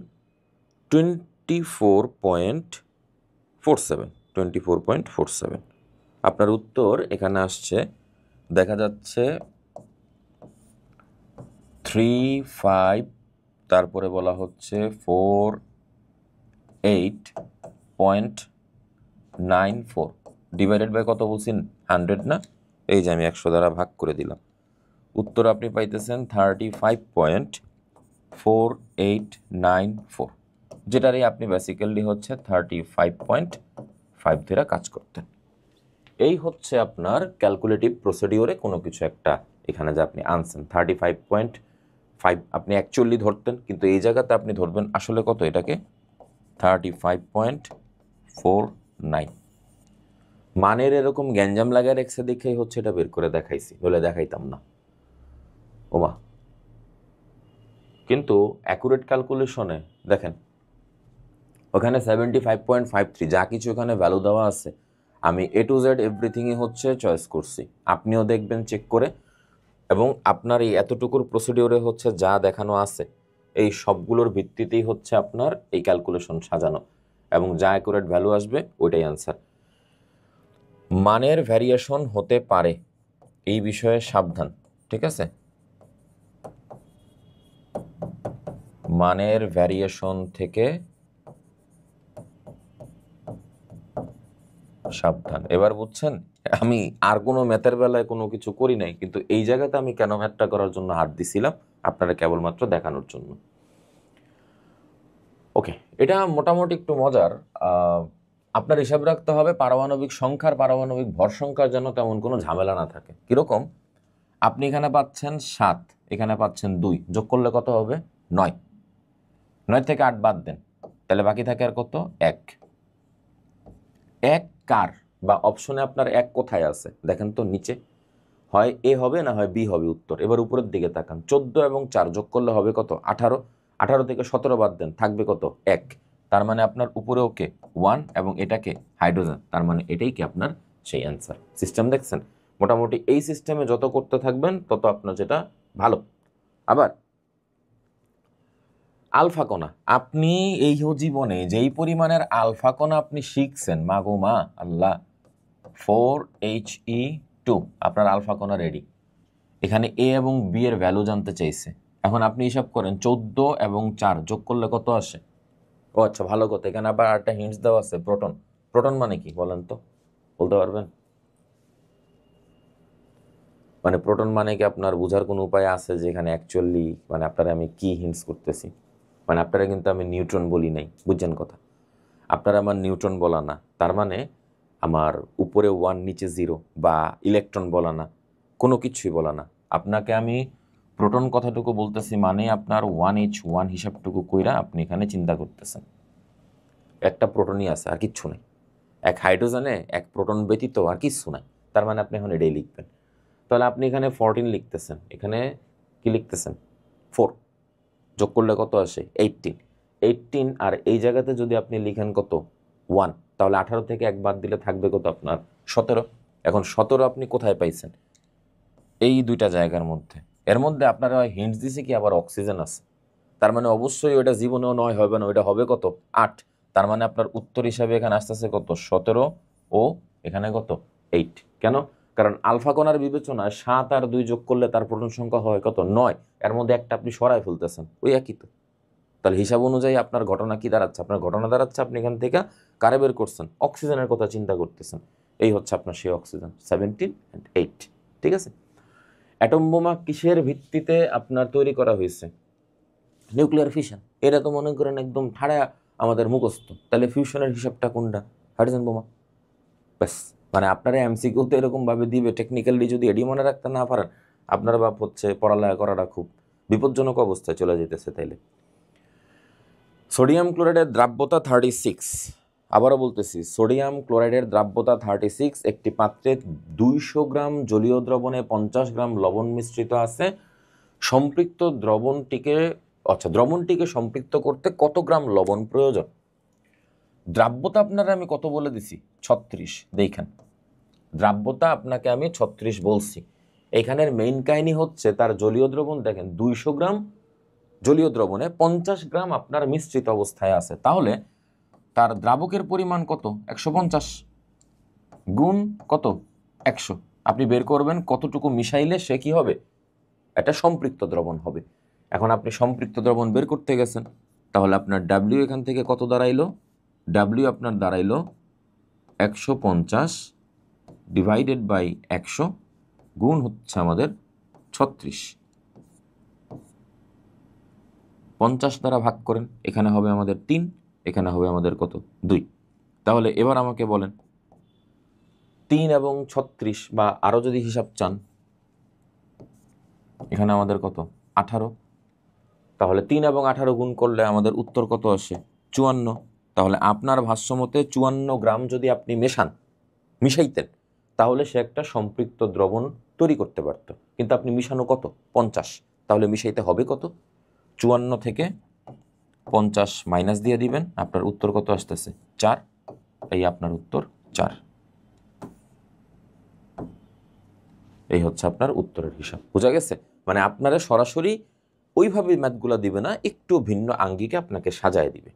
24.47, আপনার উত্তর এখানে আসছে, দেখা যাচ্ছে 35, তারপরে বলা হচ্ছে 48.94 ডিভাইডেড বাই কত বলছেন? 100 না? এই যে আমি 100 দ্বারা ভাগ করে দিলাম, উত্তর আপনি পাইতেছেন 35.4894, যেটারই আপনি বেসিক্যালি হচ্ছে 35.5 দ্বারা কাজ করতেন। এই হচ্ছে আপনার ক্যালকুলেটিভ প্রসিডিওরে কোনো কিছু একটা এখানে যে আপনি আনছেন 35.5 আপনি অ্যাকচুয়ালি ধরতেন, কিন্তু এই জায়গাতে আপনি ধরবেন আসলে কত, এটাকে 35.49। মানের এরকম গ্যাঞ্জাম লাগায় রেখে দেখেই হচ্ছে এটা বের করে দেখাইছি, বলে দেখাইতাম না ওমা। কিন্তু অ্যাকুরেট ক্যালকুলেশনে দেখেন ওখানে 75.53 যা কিছু এখানে ভ্যালু দেওয়া আছে, আমি A to Z এভরিথিংই হচ্ছে চয়েস করছি, আপনিও দেখবেন চেক করে, এবং আপনার এই এতটুকুর প্রসিডিওরে হচ্ছে যা দেখানো আছে এই সবগুলোর ভিত্তিতেই হচ্ছে আপনার এই ক্যালকুলেশন সাজানো, এবং যা অ্যাকুরেট ভ্যালু আসবে ওইটাই অ্যান্সার। মানের ভ্যারিয়েশন হতে পারে, এই বিষয়ে সাবধান, ঠিক আছে? মানের ভ্যারিয়েশন থেকে সাবধান। এবার বুঝছেন আমি আর কোনো ম্যাথের বেলায় কোনো কিছু করি নাই, কিন্তু এই জায়গাতে আমি কেন ম্যাথটা করার জন্য হাত দিছিলাম আপনারা কেবলমাত্র দেখানোর জন্য। ওকে, এটা মোটামুটি একটু মজার। আপনার হিসাব রাখতে হবে পারমাণবিক সংখ্যার, পারমাণবিক ভর সংখ্যার যেন তেমন কোনো ঝামেলা না থাকে। কিরকম, আপনি এখানে পাচ্ছেন 7, এখানে পাচ্ছেন 2, যোগ করলে কত হবে? 9। 9 থেকে 8 বাদ দেন, তাহলে বাকি থাকে আর কত? 1। 1 কার বা অপশনে আপনার 1 কোথায় আছে দেখেন তো, নিচে হয় এ হবে না হয় বি হবে উত্তর। এবার উপরের দিকে তাকান, 14 এবং 4 যোগ করলে হবে কত? 18। 18 থেকে 17 বাদ দেন, থাকবে কত? 1। তার মানে আপনার উপরে ওকে 1 এবং এটাকে হাইড্রোজেন, তার মানে এটাই কি আপনার সেই অ্যান্সার। সিস্টেম দেখছেন? মোটামুটি এই সিস্টেমে যত করতে থাকবেন তত আপনার যেটা ভালো। আবার আলফা কণা, আপনি এই জীবনে যেই পরিমাণের আলফা কণা আপনি শিখছেন, মা গো মা আল্লাহ, 4He2 আপনার আলফা কণা রেডি। এখানে এ এবং বি এর ভ্যালু জানতে চাইছে, এখন আপনি হিসাব করেন 14 এবং 4 যোগ করলে কত আসে? ও আচ্ছা, ভালো কথা। এখানে আবার একটা হিন্টস দেওয়া আছে, প্রোটন। প্রোটন মানে কি বলেন তো, বলতে পারবেন? মানে প্রোটন মানে কি আপনার বোঝার কোনো উপায় আছে যে এখানে অ্যাকচুয়ালি মানে আপনারা আমি কি হিন্টস করতেছি? মানে আপনারা কিন্তু আমি নিউট্রন বলি নাই, বুঝছেন কথা? আপনারা আমার নিউট্রন বলা না, তার মানে আমার উপরে 1 নিচে 0 বা ইলেকট্রন বলা না, কোনো কিছুই বলা না। আপনাকে আমি প্রোটন কথাটুকু বলতেছি, মানে আপনার 1H1 হিসাবটুকু কইরা আপনি এখানে চিন্তা করতেছেন একটা প্রোটনই আছে, আর কিচ্ছু নাই। এক হাইড্রোজেনে এক প্রোটন ব্যতীত আর কিচ্ছু নাই। তার মানে আপনি এখন এটাই লিখবেন। তাহলে আপনি এখানে 14 লিখতেছেন, এখানে কি লিখতেছেন? 4 যোগ করলে কত আসে? 18। 18 আর এই জায়গাতে যদি আপনি লিখেন কত? 1, তাহলে 18 থেকে এক বাদ দিলে থাকবে কত আপনার? 17। এখন 17 আপনি কোথায় পাইছেন? এই দুইটা জায়গার মধ্যে। এর মধ্যে আপনারা হিন্টস দিছে কি আবার অক্সিজেন আছে, তার মানে অবশ্যই ওইটা জীবনেও নয় হবে না, ওইটা হবে কত? 8। তার মানে আপনার উত্তর হিসাবে এখানে আসতেছে কত? 17 ও এখানে কত? 8। কেন? কারণ আলফা কণার বিবেচনায় 7 আর 2 যোগ করলে তার প্রোটন সংখ্যা হয় কত? 9। এর মধ্যে একটা আপনি সরায় ফেলতেছেন, ওই একই তো। তাহলে হিসাব অনুযায়ী আপনার ঘটনা কি দাঁড়াচ্ছে? আপনার ঘটনা দাঁড়াচ্ছে আপনি এখান থেকে কারে বের করছেন? অক্সিজেনের কথা চিন্তা করতেছেন। এই হচ্ছে আপনার সেই অক্সিজেন, 17 and 8। ঠিক আছে? অ্যাটম বোমা কিসের ভিত্তিতে আপনার তৈরি করা হয়েছে? Nuclear fission. এটা তো মনে করেন একদম ঠাড়া আমাদের মুখস্থ। তাহলে ফিউশনের হিসাবটা কোনটা? হাইড্রোজেন বোমা। ব্যাস। মানে আপনারা এমসিকিউতে এরকমভাবে দিবে, টেকনিক্যালি যদি এডি মনে রাখতে না পারেন, আপনার বাপ হচ্ছে পড়ালেখা করাটা খুব বিপজ্জনক অবস্থায় চলে যেতেছে। তাইলে সোডিয়াম ক্লোরাইডের দ্রাব্যতা 36। আবারও বলতেছি, সোডিয়াম ক্লোরাইডের দ্রাব্যতা 36। একটি পাত্রে 200 গ্রাম জলীয় দ্রবণে 50 গ্রাম লবণ মিশ্রিত আছে। সম্পৃক্ত দ্রবণটিকে সম্পৃক্ত করতে কত গ্রাম লবণ প্রয়োজন? দ্রাব্যতা আপনারা আমি কত বলে দিছি? 36। দেখেন, দ্রাব্যতা আপনাকে আমি 36 বলছি। এখানের মেইন কাহিনী হচ্ছে তার জলীয় দ্রবণ। দেখেন 200 গ্রাম জলীয় দ্রবণে 50 গ্রাম আপনার মিশ্রিত অবস্থায় আছে, তাহলে তার দ্রাবকের পরিমাণ কত? 150 গুণ কত? 100। আপনি বের করবেন কতটুকু মিশাইলে সে কি হবে? একটা সম্পৃক্ত দ্রবণ হবে। এখন আপনি সম্পৃক্ত দ্রবণ বের করতে গেছেন, তাহলে আপনার ডাব্লিউ এখান থেকে কত দাঁড়াইলো? ডাব্লিউ আপনার দাঁড়াইলো 150 ডিভাইডেড বাই 100 গুণ হচ্ছে আমাদের 36। 50 দ্বারা ভাগ করেন, এখানে হবে আমাদের 3, এখানে হবে আমাদের কত? 2। তাহলে এবার আমাকে বলেন 3 এবং 36, বা আরও যদি হিসাব চান, এখানে আমাদের কত? 18। তাহলে 3 এবং 18 গুণ করলে আমাদের উত্তর কত আসে? 54। তাহলে আপনার ভাষ্যমতে 54 গ্রাম যদি আপনি মিশাইতেন, তাহলে সে একটা সম্পৃক্ত দ্রবণ তৈরি করতে পারত। কিন্তু আপনি মিশানো কত? 50। তাহলে মিশাইতে হবে কত? 54 থেকে 50 মাইনাস দিয়ে দিবেন, আপনার উত্তর কত আসতেছে? 4। এই আপনার উত্তর 4। এই হচ্ছে আপনার উত্তরের হিসাব। বোঝা গেছে? মানে আপনারা সরাসরি ওইভাবে ম্যাথগুলো দিবে না, একটু ভিন্ন আঙ্গিকে আপনাকে সাজায় দিবে।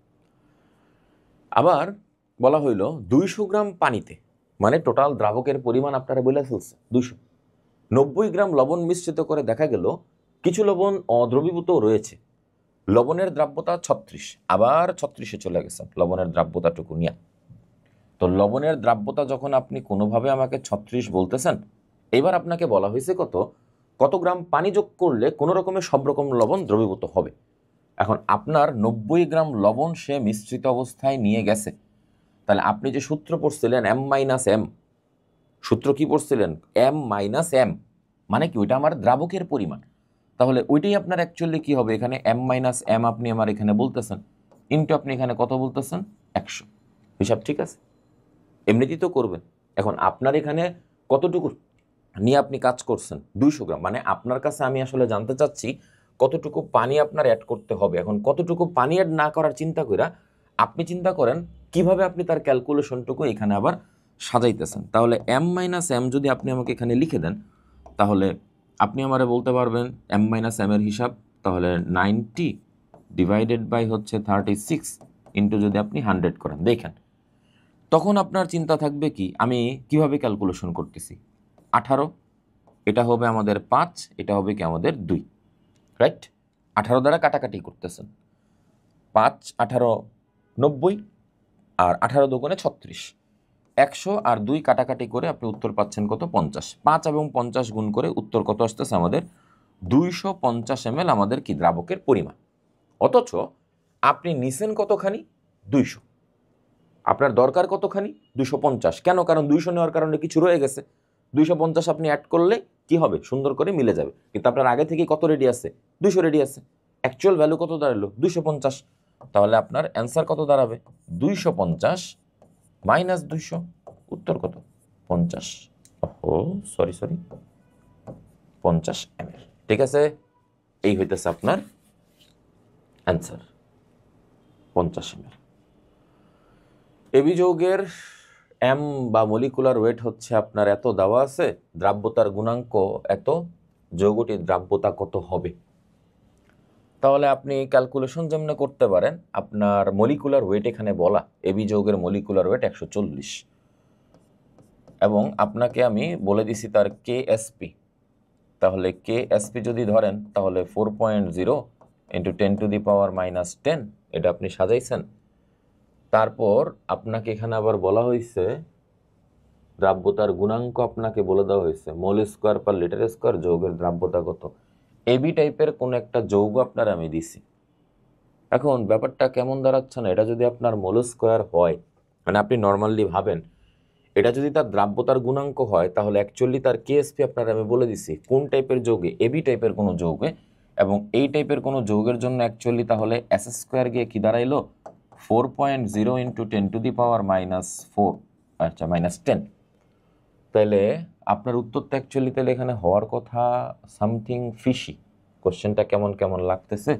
আবার বলা হইল 200 গ্রাম পানিতে, মানে টোটাল দ্রাবকের পরিমাণ আপনারা বলে ফেলছে 200, 90 গ্রাম লবণ মিশ্রিত করে দেখা গেল কিছু লবণ অদ্রবীভূত রয়েছে। লবণের দ্রাব্যতা 36। আবার 36-এ চলে গেছে লবণের দ্রাব্যতাটুকু নিয়ে। তো লবণের দ্রাব্যতা যখন আপনি কোনোভাবে আমাকে 36 বলতেছেন, এবার আপনাকে বলা হয়েছে কত গ্রাম পানি যোগ করলে কোনো রকমের সব রকম লবণ দ্রবীভূত হবে। এখন আপনার 90 গ্রাম লবণ সে মিশ্রিত অবস্থায় নিয়ে গেছে, তাহলে আপনি যে সূত্র পড়ছিলেন M-M, সূত্র কি পড়ছিলেন? M-M, মানে কি? ওইটা আমার দ্রাবকের পরিমাণ। তাহলে ওইটাই আপনার অ্যাকচুয়ালি কি হবে? এখানে M-M আপনি আমার এখানে বলতেছেন, ইন্টু আপনি এখানে কত বলতেছেন? 100। হিসাব ঠিক আছে? এমনিতেই তো করবেন। এখন আপনার এখানে কতটুকু নিয়ে আপনি কাজ করছেন? 200 গ্রাম। মানে আপনার কাছে আমি আসলে জানতে চাচ্ছি কতটুকু পানি আপনার অ্যাড করতে হবে। এখন কতটুকু পানি অ্যাড না করার চিন্তা কইরা আপনি চিন্তা করেন কিভাবে আপনি তার ক্যালকুলেশনটুকু এখানে আবার সাজাইতেছেন। তাহলে M-M যদি আপনি আমাকে এখানে লিখে দেন, তাহলে আপনি আমারে বলতে পারবেন M-M এর হিসাব। তাহলে 90 ডিভাইডেড বাই হচ্ছে 36 ইন্টু যদি আপনি 100 করেন, দেখেন তখন আপনার চিন্তা থাকবে কি আমি কিভাবে ক্যালকুলেশন করতেছি। 18, এটা হবে আমাদের 5, এটা হবে কি আমাদের 2, রাইট? 18 দ্বারা কাটাকাটি করতেছেন, 5 18 90, আর 18 দুগুণে 36, 100 আর 2 কাটাকাটি করে আপনি উত্তর পাচ্ছেন কত? 50। 5 এবং 50 গুণ করে উত্তর কত আসতেছে আমাদের? 250 ml আমাদের কি দ্রাবকের পরিমাণ। অথচ আপনি নিছেন কতখানি? 200। আপনার দরকার কতখানি? 250। কেন? কারণ 200 নেওয়ার কারণে কিছু রয়ে গেছে। 250 আপনি অ্যাড করলে কি হবে? সুন্দর করে মিলে যাবে। কিন্তু আপনার আগে থেকে কত রেডি আছে? 200 রেডি আছে। অ্যাকচুয়াল ভ্যালু কত দাঁড়ালো? 250। তাহলে আপনার অ্যান্সার কত দাঁড়াবে? 250 মাইনাস 200। উত্তর কত? 50। ও সরি 50 ml। ঠিক আছে, এই হইতেছে আপনার অ্যান্সার, 50 ml। এবি যৌগের এম বা মলিকুলার ওয়েট হচ্ছে আপনার এত দেওয়া আছে, দ্রাব্যতার গুণাঙ্ক এত, যৌগটির দ্রাব্যতা কত হবে। তাহলে আপনি ক্যালকুলেশন যেমন করতে পারেন, আপনার মলিকুলার ওয়েট এখানে বলা, এবি যৌগের মলিকুলার ওয়েট 140, এবং আপনাকে আমি বলে দিছি তার কেএসপি। তাহলে কেএসপি যদি ধরেন তাহলে 4.0 ইন্টু 10⁻⁻10, এটা আপনি সাজাইছেন। তারপর আপনাকে এখানে আবার বলা হয়েছে দ্রাব্যতার গুণাঙ্ক, আপনাকে বলে দেওয়া হয়েছে মোল স্কোয়ার পার লিটার স্কোয়ার যৌগের দ্রাব্যতা কত। এবি টাইপের কোন একটা যৌগ আপনার আমি দিছি। এখন ব্যাপারটা কেমন দাঁড়াচ্ছে না, এটা যদি আপনার মোল স্কোয়ার হয়, মানে আপনি নর্মালি ভাবেন এটা যদি তার দ্রাব্যতার গুণাঙ্ক হয়, তাহলে অ্যাকচুয়ালি তার কেএসপি আপনার আমি বলে দিছি কোন টাইপের যৌগে, এবি টাইপের কোনো যৌগে, এবং এই টাইপের কোনো যৌগের জন্য অ্যাকচুয়ালি তাহলে এস স্কোয়ার গিয়ে কি দাঁড়াইলো? 4.0 ইন্টু 10⁻⁻4, আচ্ছা -10। তাহলে আপনার উত্তর তো অ্যাকচুয়ালি তাহলে এখানে হওয়ার কথা সামথিং ফিশি। কোশ্চেনটা কেমন কেমন লাগতেছে।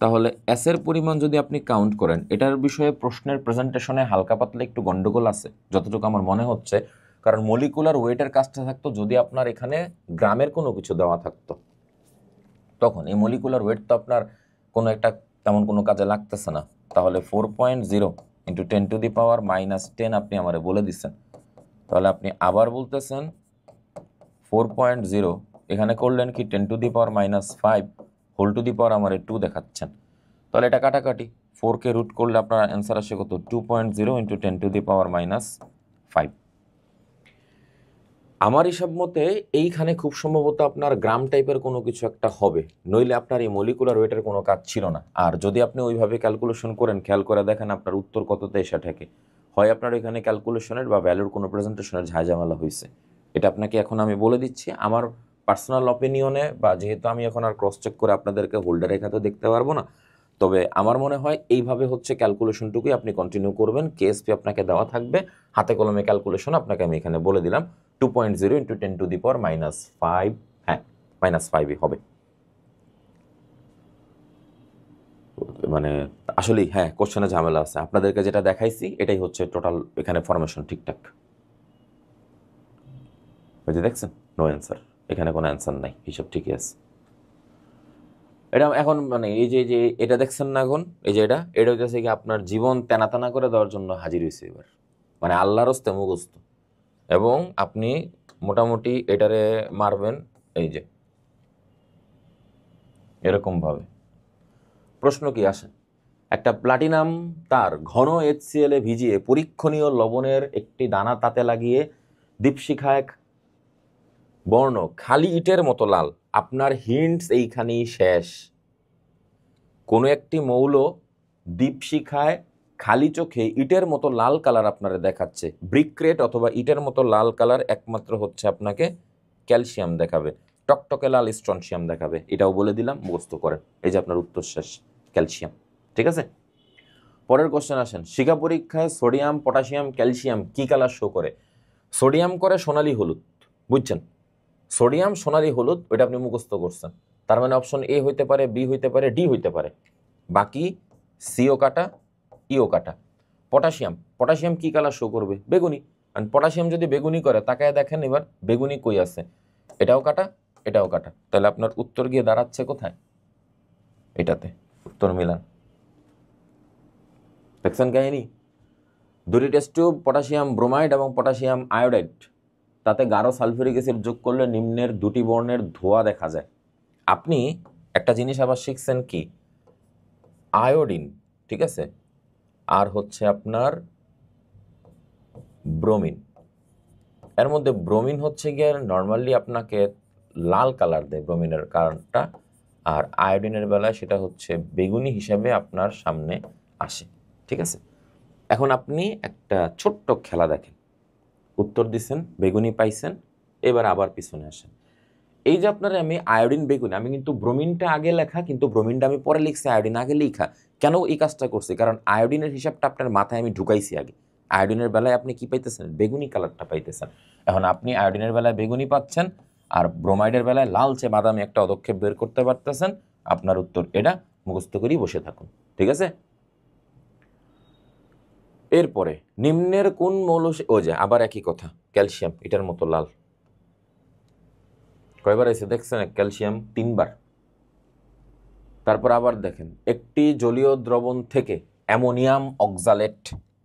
তাহলে এস এর পরিমাণ যদি আপনি কাউন্ট করেন, এটার বিষয়ে প্রশ্নের প্রেজেন্টেশনে হালকা পাতলা একটু গন্ডগোল আছে যতটুকু আমার মনে হচ্ছে। কারণ মলিকুলার ওয়েটের কাজটা থাকতো যদি আপনার এখানে গ্রামের কোনো কিছু দেওয়া থাকতো, তখন এই মলিকুলার ওয়েট তো আপনার কোনো একটা তেমন কোনো কাজে লাগতেছে না। তাহলে 4.0 ইন্টু 10⁻⁻10 আপনি আমারে বলে দিচ্ছেন। তাহলে আপনি আবার বলতেছেন 4.0, এখানে করলেন কি 10⁻⁻5 হোল টু দি পাওয়ার আমার 2 দেখাচ্ছেন। তাহলে এটা কাটাকাটি, 4কে রুট করলে আপনার অ্যান্সার আসে কত? 2.0 ইন্টু 10⁻⁻5। আমার হিসাব মতে এইখানে খুব সম্ভবত আপনার গ্রাম টাইপের কোনো কিছু একটা হবে, নইলে আপনার এই মলিকুলার ওয়েটের কোনো কাজ ছিল না। আর যদি আপনি ওইভাবে ক্যালকুলেশন করেন, খেয়াল করে দেখেন আপনার উত্তর কততে এসে থাকে। হয় আপনার এখানে ক্যালকুলেশনের বা ভ্যালুর কোনো প্রেজেন্টেশনের ঝামেলা হয়েছে। এটা আপনাকে এখন আমি বলে দিচ্ছি আমার পার্সোনাল অপিনিয়নে, বা যেহেতু আমি এখন আর ক্রস চেক করে আপনাদেরকে হোল্ডার রেখা তো দেখতে পারবো না, তবে আমার মনে হয় এইভাবে হচ্ছে ক্যালকুলেশনটুকুই আপনি কন্টিনিউ করবেন। কেএসপি আপনাকে দেওয়া থাকবে, হাতে কলমে ক্যালকুলেশন আপনাকে আমি এখানে বলে দিলাম 2.0 ইন্টু 10⁻⁻5, হ্যাঁ -5ই হবে। মানে আসলেই হ্যাঁ, কোশ্চেনে ঝামেলা আছে। আপনাদেরকে যেটা দেখাইছি এটাই হচ্ছে টোটাল এখানে ফরমেশন ঠিকঠাক। ওই যে দেখছেন, নো অ্যান্সার, এখানে কোনো অ্যান্সার নাই, হিসাব ঠিকই আছে। এটা এখন মানে এই যে এটা দেখছেন না, এখন এই যে এটা হচ্ছে কি আপনার জীবন তেনা তেনা করে দেওয়ার জন্য হাজির হয়েছে এবার, মানে আল্লাহর হস্তে মুখস্থ। এবং আপনি মোটামুটি এটারে মারবেন এই যে এরকম ভাবে। প্রশ্ন কি আসে, একটা প্লাটিনাম তার ঘন HCl এ ভিজিয়ে পরীক্ষণীয় লবণের একটি দানা তাতে লাগিয়ে দীপশিখায় বর্ণ খালি ইটের মতো লাল। আপনার হিন্টস এইখানেই শেষ। কোনো একটি মৌল দীপশিখায় খালি চোখে ইটের মতো লাল কালার আপনারা দেখাচ্ছে, ব্রিক্রেট অথবা ইটের মতো লাল কালার একমাত্র হচ্ছে আপনাকে ক্যালসিয়াম দেখাবে, টকটকে লাল স্ট্রনশিয়াম দেখাবে। এটাও বলে দিলাম, মুখস্থ করেন। এই যে আপনার উত্তর শেষ, ক্যালসিয়াম। ঠিক আছে, পরের কোশ্চেন আসেন। শিখা পরীক্ষায় সোডিয়াম, পটাশিয়াম, ক্যালসিয়াম কি কালার শো করে? সোডিয়াম করে সোনালী হলুদ, বুঝছেন? সোডিয়াম সোনালী হলুদ, ওইটা আপনি মুখস্থ করছেন। তার মানে অপশন এ হইতে পারে, বি হইতে পারে, ডি হইতে পারে, বাকি সিও কাটা, ইও কাটা। পটাশিয়াম কি কালার শো করবে? বেগুনি। আর পটাশিয়াম যদি বেগুনি করে, তাকায় দেখেন এবার বেগুনি কই আছে, এটাও কাটা, এটাও কাটা। তাহলে আপনার উত্তর গিয়ে দাঁড়াচ্ছে কোথায়? এটাতে। উত্তর মিলান। দেখছেন কাহিনী? দুটি টেস্ট টিউব, পটাশিয়াম ব্রোমাইড এবং পটাশিয়াম আয়োডাইড, তাতে গাঢ় সালফিউরিক অ্যাসিড যোগ করলে নিম্নের দুটি বর্ণের ধোঁয়া দেখা যায়। আপনি একটা জিনিস আবার শিখছেন কি, আয়োডিন, ঠিক আছে, আর হচ্ছে আপনার ব্রোমিন। এর মধ্যে ব্রোমিন হচ্ছে গিয়ে নর্মালি আপনাকে লাল কালার দেয় ব্রোমিনের কারণটা, আর আয়োডিনের বেলায় সেটা হচ্ছে বেগুনি হিসাবে আপনার সামনে আসে। ঠিক আছে, এখন আপনি একটা ছোট্ট খেলা দেখেন। উত্তর দিচ্ছেন, বেগুনি পাইছেন, এবার আবার পিছনে আসেন। এই যে আপনার আমি আয়োডিন বেগুনি, আমি কিন্তু ব্রোমিনটা আগে লেখা, কিন্তু ব্রোমিনটা আমি পরে লিখছি, আয়োডিন আগে লেখা। কেন এই কাজটা করছি? কারণ আয়োডিনের হিসাবটা আপনার মাথায় আমি ঢুকাইছি আগে। আয়োডিনের বেলায় আপনি কি পাইতেছেন? বেগুনি কালারটা পাইতেছেন। এখন আপনি আয়োডিনের বেলায় বেগুনি পাচ্ছেন, আর ব্রোমাইডের বেলায় লালচে বাদামি একটা পদক্ষেপ বের করতে পারতেছেন। আপনার উত্তর এটা, মুখস্থ করেই বসে থাকুন। ঠিক আছে, এরপরে নিম্নের কোন মৌল, ও যে আবার একই কথা, ক্যালসিয়াম এটার মতো লাল। কয়বার এসে দেখছেন? ক্যালসিয়াম 3বার। তারপর আবার দেখেন, একটি জলীয় দ্রবণ থেকে অ্যামোনিয়াম অক্সালেট।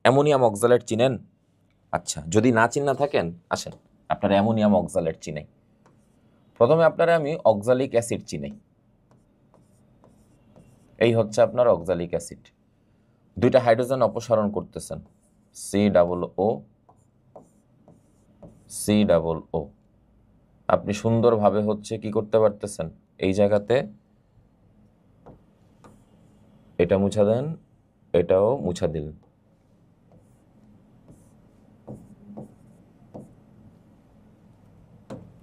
অ্যামোনিয়াম অক্সালেট চিনেন? আচ্ছা, যদি না চিন্না থাকেন আসেন আপনার অ্যামোনিয়াম অক্সালেট চিনাই। প্রথমে আপনারা আমি অক্সালিক অ্যাসিড চিনাই। এই হচ্ছে আপনার অক্সালিক অ্যাসিড। দুইটা হাইড্রোজেন অপসারণ করতেছেন, C+O। আপনি সুন্দরভাবে হচ্ছে কি করতে পারতেছেন, এই জায়গাতে এটা মুছা দেন, এটাও মুছা দিলেন।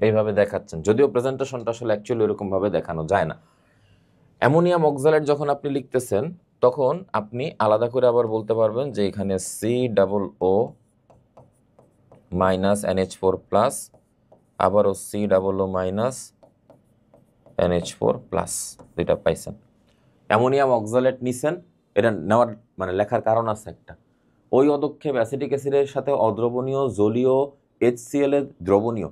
এইভাবে দেখাচ্ছেন, যদিও প্রেজেন্টেশনটা আসলে অ্যাকচুয়ালি এরকম ভাবে দেখানো যায় না। অ্যামোনিয়াম অক্সালেট যখন আপনি লিখতেছেন, তখন আপনি আলাদা করে আবার বলতে পারবেন যে এখানে C+O -NH4+, আবারও C+O -NH4+, দুইটা পাইছেন। অ্যামোনিয়াম অক্সালেট নিছেন, এটা নেওয়ার মানে লেখার কারণ আছে একটা। ওই পদক্ষেপ অ্যাসিটিক অ্যাসিডের সাথে অদ্রবণীয় জলীয় HCl এর দ্রবণীয়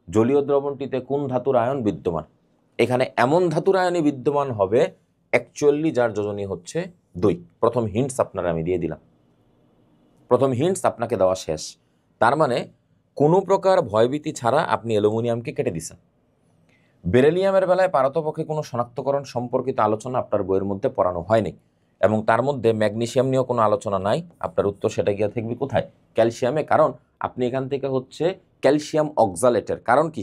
জলীয় দ্রবণটিতে কোন ধাতুর আয়ন বিদ্যমান? এখানে এমন ধাতুর আয়নই বিদ্যমান হবে অ্যাকচুয়ালি যার যোজনী হচ্ছে 2। প্রথম হিন্টস আপনারা আমি দিয়ে দিলাম, প্রথম হিন্টস আপনাকে দেওয়া শেষ। তার মানে কোনো প্রকার ভয়ভীতি ছাড়া আপনি অ্যালুমিনিয়ামকে কেটে দিচ্ছেন। বেরিলিয়ামের বেলায় পারতপক্ষে কোনো শনাক্তকরণ সম্পর্কিত আলোচনা আপনার বইয়ের মধ্যে পড়ানো হয়নি, এবং তার মধ্যে ম্যাগনেসিয়াম নিয়েও কোনো আলোচনা নাই। আপনার উত্তর সেটা গিয়ে থাকবে কোথায়? ক্যালসিয়ামে। কারণ আপনি এখান থেকে হচ্ছে ক্যালসিয়াম অক্সালেটের কারণ কি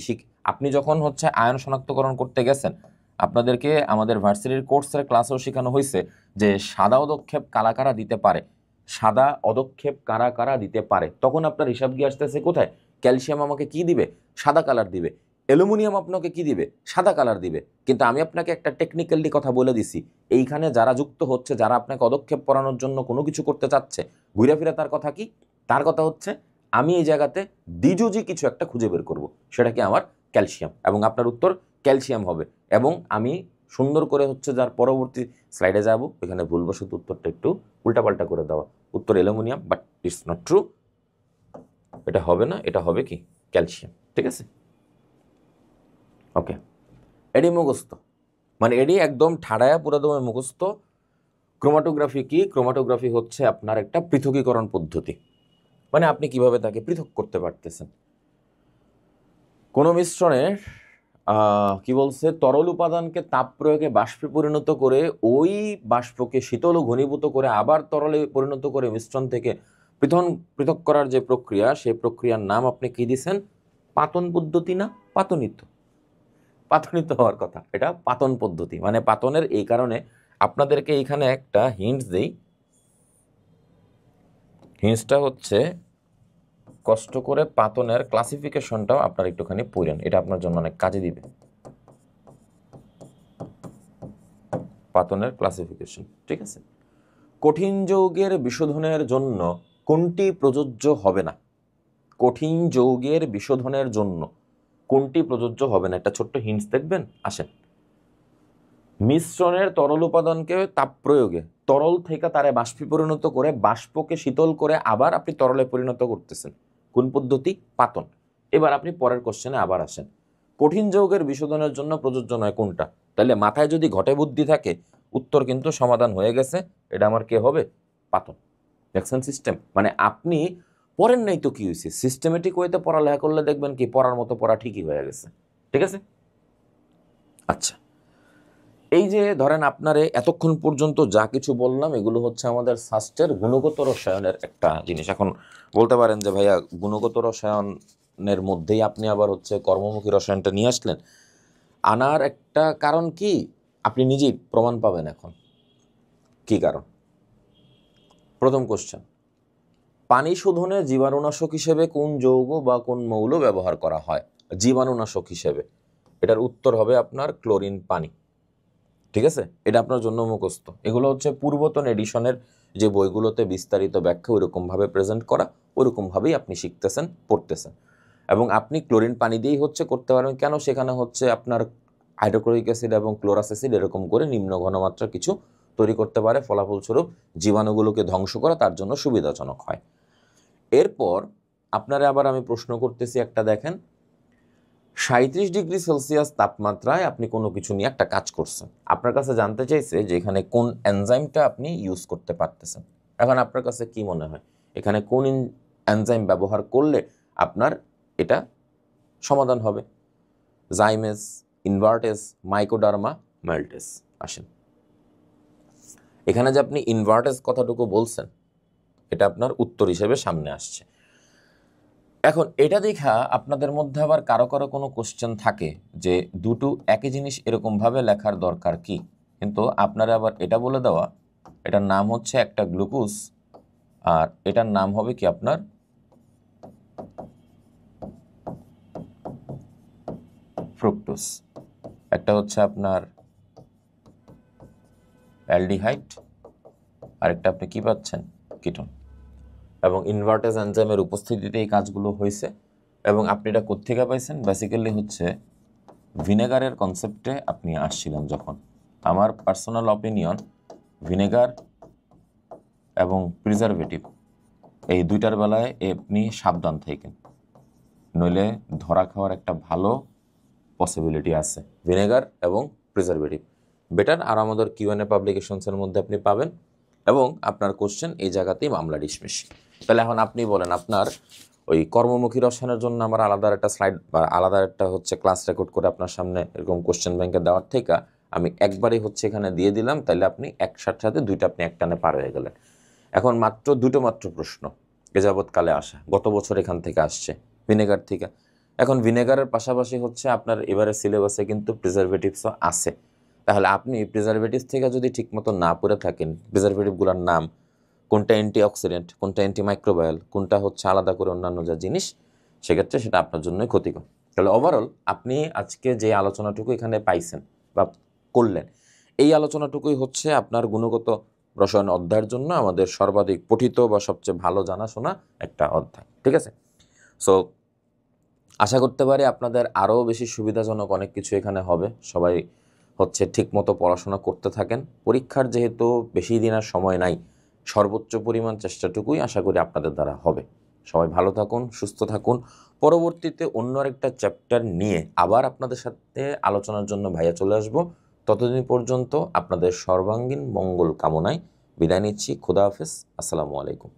আপনি যখন হচ্ছে আয়ন শনাক্তকরণ করতে গেছেন, আপনাদেরকে আমাদের ভার্সিটির কোর্সের ক্লাসেও শেখানো হয়েছে যে সাদা অদক্ষেপ কারা কারা দিতে পারে, সাদা অদক্ষেপ কারা কারা দিতে পারে। তখন আপনার হিসাব গিয়ে আসতেছে কোথায়? ক্যালসিয়াম আমাকে কি দিবে? সাদা কালার দিবে। অ্যালুমিনিয়াম আপনাকে কি দিবে? সাদা কালার দিবে। কিন্তু আমি আপনাকে একটা টেকনিক্যালি কথা বলে দিছি, এইখানে যারা যুক্ত হচ্ছে, যারা আপনাকে পদক্ষেপ পড়ানোর জন্য কোনো কিছু করতে চাচ্ছে, ঘুরে ফিরে তার কথা কি? তার কথা হচ্ছে আমি এই জায়গাতে দ্বিযোজী কিছু একটা খুঁজে বের করব, সেটা কি আমার ক্যালসিয়াম, এবং আপনার উত্তর ক্যালসিয়াম হবে। এবং আমি সুন্দর করে হচ্ছে যার পরবর্তী স্লাইডে যাব, এখানে ভুলবশত উত্তরটা একটু উল্টাপাল্টা করে দেওয়া। উত্তর aluminium, but it's not true. এটা হবে না, এটা হবে কি? ক্যালসিয়াম। ঠিক আছে, ওকে। এডি মুখস্থ, মানে এডি একদম ঠাড়ায়া পুরাদমে মুখস্থ। ক্রোমাটোগ্রাফি কি? ক্রোমাটোগ্রাফি হচ্ছে আপনার একটা পৃথকীকরণ পদ্ধতি, মানে আপনি কিভাবে তাকে পৃথক করতে পারতেছেন। কোন মিশ্রণের কি বলছে, তরল উপাদানকে তাপ প্রয়োগে বাষ্পে পরিণত করে, ওই বাষ্পকে শীতল ও ঘনীভূত করে আবার তরলে পরিণত করে মিশ্রণ থেকে পৃথক পৃথক করার যে প্রক্রিয়া, সেই প্রক্রিয়ার নাম আপনি কি দিছেন? পাতন পদ্ধতি না পাতনিত? পাতনিত হওয়ার কথা, এটা পাতন পদ্ধতি। মানে পাতনের এই কারণে আপনাদেরকে এইখানে একটা হিন্টস দেই। হিন্টসটা হচ্ছে কষ্ট করে পাতনের ক্লাসিফিকেশনটাও আপনার একটুখানি পড়েন, এটা আপনার জন্য অনেক কাজে দিবে। পাতনের ক্লাসিফিকেশন, ঠিক আছে। কঠিন যৌগের বিশোধনের জন্য কোনটি প্রযোজ্য হবে না? কঠিন যৌগের বিশোধনের জন্য কোনটি প্রযোজ্য হবে না? একটা ছোট্ট হিন্টস দেখবেন, আসেন। মিশ্রণের তরল উপাদানকে তাপ প্রয়োগে তরল থেকে তারে বাষ্পে পরিণত করে, বাষ্পকে শীতল করে আবার আপনি তরলে পরিণত করতেছেন। কোন পদ্ধতি? পাতন। এবার আপনি পরের কোশ্চেনে আবার আসেন, কঠিন যৌগের বিশোধনের জন্য প্রযোজ্য নয় কোনটা? তাহলে মাথায় যদি ঘটে বুদ্ধি থাকে, উত্তর কিন্তু সমাধান হয়ে গেছে। এটা আমার কে হবে? পাতন। দেখছেন সিস্টেম? মানে আপনি পড়েন নাই তো কি হয়েছে, সিস্টেমেটিক ওয়েতে পড়ালেখা করলে দেখবেন কি পড়ার মতো পড়া ঠিকই হয়ে গেছে। ঠিক আছে, আচ্ছা। এই যে ধরেন আপনারে এতক্ষণ পর্যন্ত যা কিছু বললাম এগুলো হচ্ছে আমাদের স্বাস্থ্যের গুণগত রসায়নের একটা জিনিস। এখন বলতে পারেন যে ভাইয়া গুণগত রসায়নের মধ্যেই আপনি আবার হচ্ছে কর্মমুখী রসায়নটা নিয়ে আসলেন। আনার একটা কারণ কি আপনি নিজেই প্রমাণ পাবেন এখন। কি কারণ? প্রথম কোশ্চেন, পানি শোধনে জীবাণুনাশক হিসেবে কোন যৌগ বা কোন মৌল ব্যবহার করা হয় জীবাণুনাশক হিসেবে? এটার উত্তর হবে আপনার ক্লোরিন পানি। ঠিক আছে, এটা আপনার জন্য মুখস্থ। এগুলো হচ্ছে পূর্বতন এডিশনের যে বইগুলোতে বিস্তারিত ব্যাখ্যা ওইরকমভাবে প্রেজেন্ট করা, ওইরকমভাবেই আপনি শিখতেছেন, পড়তেছেন। এবং আপনি ক্লোরিন পানি দিয়েই হচ্ছে করতে পারবেন। কেন? সেখানে হচ্ছে আপনার হাইড্রোক্লোরিক অ্যাসিড এবং ক্লোরাস অ্যাসিড এরকম করে নিম্ন ঘনমাত্রা কিছু তৈরি করতে পারে, ফলাফলস্বরূপ জীবাণুগুলোকে ধ্বংস করা তার জন্য সুবিধাজনক হয়। এরপর আপনারা আবার আমি প্রশ্ন করতেছি একটা, দেখেন 37 ডিগ্রি সেলসিয়াস তাপমাত্রায় আপনি কোনো কিছু নিয়ে একটা কাজ করছেন। আপনার কাছে জানতে চাইছে যে এখানে কোন এনজাইমটা আপনি ইউজ করতে পারতেছেন। এখন আপনার কাছে কি মনে হয় এখানে কোন এনজাইম ব্যবহার করলে আপনার এটা সমাধান হবে? জাইমেস, ইনভার্টেস, মাইকোডার্মা, মাল্টেস। আসেন, এখানে যে আপনি ইনভার্টেস কথাটুকু বলছেন এটা আপনার উত্তর হিসেবে সামনে আসছে। এখন এটা দেখা আপনাদের মধ্যে আবার কারো কারো কোনো কোশ্চেন থাকে যে দুটো একই জিনিস এরকমভাবে লেখার দরকার কি? কিন্তু আপনারা আবার এটা বলে দেওয়া এটার নাম হচ্ছে একটা গ্লুকোজ আর এটার নাম হবে কি আপনার ফ্রুক্টোজ। একটা হচ্ছে আপনার অ্যালডিহাইড আর একটা আপনি কি পাচ্ছেন কিটোন। এবং ইনভার্টেজ এনজাইমের উপস্থিতিতে এই কাজগুলো হয়েছে। এবং আপনি এটা কোত্থেকে পাইছেন? বেসিক্যালি হচ্ছে ভিনেগারের কনসেপ্টে আপনি আসছিলেন যখন। আমার পার্সোনাল অপিনিয়ন ভিনেগার এবং প্রিজারভেটিভ এই দুইটার বেলায় আপনি সাবধান থাকেন, নইলে ধরা খাওয়ার একটা ভালো পসিবিলিটি আছে। ভিনেগার এবং প্রিজারভেটিভ বেটার। আর আমাদের কিউএনএ পাবলিকেশনসের মধ্যে আপনি পাবেন। এবং আপনার কোশ্চেন এই জায়গাতেই মামলা ডিসমিস। তাহলে এখন আপনি বলেন আপনার ওই কর্মমুখী রসায়নের জন্য আমার আলাদা একটা স্লাইড বা আলাদা একটা হচ্ছে ক্লাস রেকর্ড করে আপনার সামনে এরকম কোশ্চেন ব্যাংকে দেওয়ার থেকে আমি একবারই হচ্ছে এখানে দিয়ে দিলাম, তাহলে আপনি একসাথে সাথে দুইটা আপনি একটানে পার হয়ে গেলেন। এখন মাত্র দুটো প্রশ্ন এ যাবৎকালে আসা, গত বছর এখান থেকে আসছে ভিনেগার থেকে। এখন ভিনেগারের পাশাপাশি হচ্ছে আপনার এবারে সিলেবাসে কিন্তু প্রিজারভেটিভসও আছে। তাহলে আপনি প্রিজারভেটিভ থেকে যদি ঠিকমতো না পড়ে থাকেন, প্রিজারভেটিভগুলোর নাম কোনটা অ্যান্টিঅক্সিডেন্ট, কোনটা অ্যান্টিমাইক্রোবায়াল, কোনটা হচ্ছে আলাদা করে অন্যান্য যা জিনিস, সেক্ষেত্রে সেটা আপনার জন্যই ক্ষতিকর। তাহলে ওভারঅল আপনি আজকে যে আলোচনাটুকু এখানে পাইছেন বা করলেন, এই আলোচনাটুকুই হচ্ছে আপনার গুণগত রসায়ন অধ্যায়ের জন্য আমাদের সর্বাধিক পঠিত বা সবচেয়ে ভালো জানাশোনা একটা অধ্যায়। ঠিক আছে? সো আশা করতে পারি আপনাদের আরও বেশি সুবিধাজনক অনেক কিছু এখানে হবে। সবাই হচ্ছে ঠিকমতো পড়াশোনা করতে থাকেন। পরীক্ষার যেহেতু বেশি দিন আর সময় নাই, সর্বোচ্চ পরিমাণ চেষ্টাটুকুই আশা করি আপনাদের দ্বারা হবে। সবাই ভালো থাকুন, সুস্থ থাকুন। পরবর্তীতে অন্য একটা চ্যাপ্টার নিয়ে আবার আপনাদের সাথে আলোচনার জন্য ভাইয়া চলে আসব। ততদিন পর্যন্ত আপনাদের সর্বাঙ্গীন মঙ্গল কামনায় বিদায় নিচ্ছি। খোদা হাফেজ। আসসালামু আলাইকুম।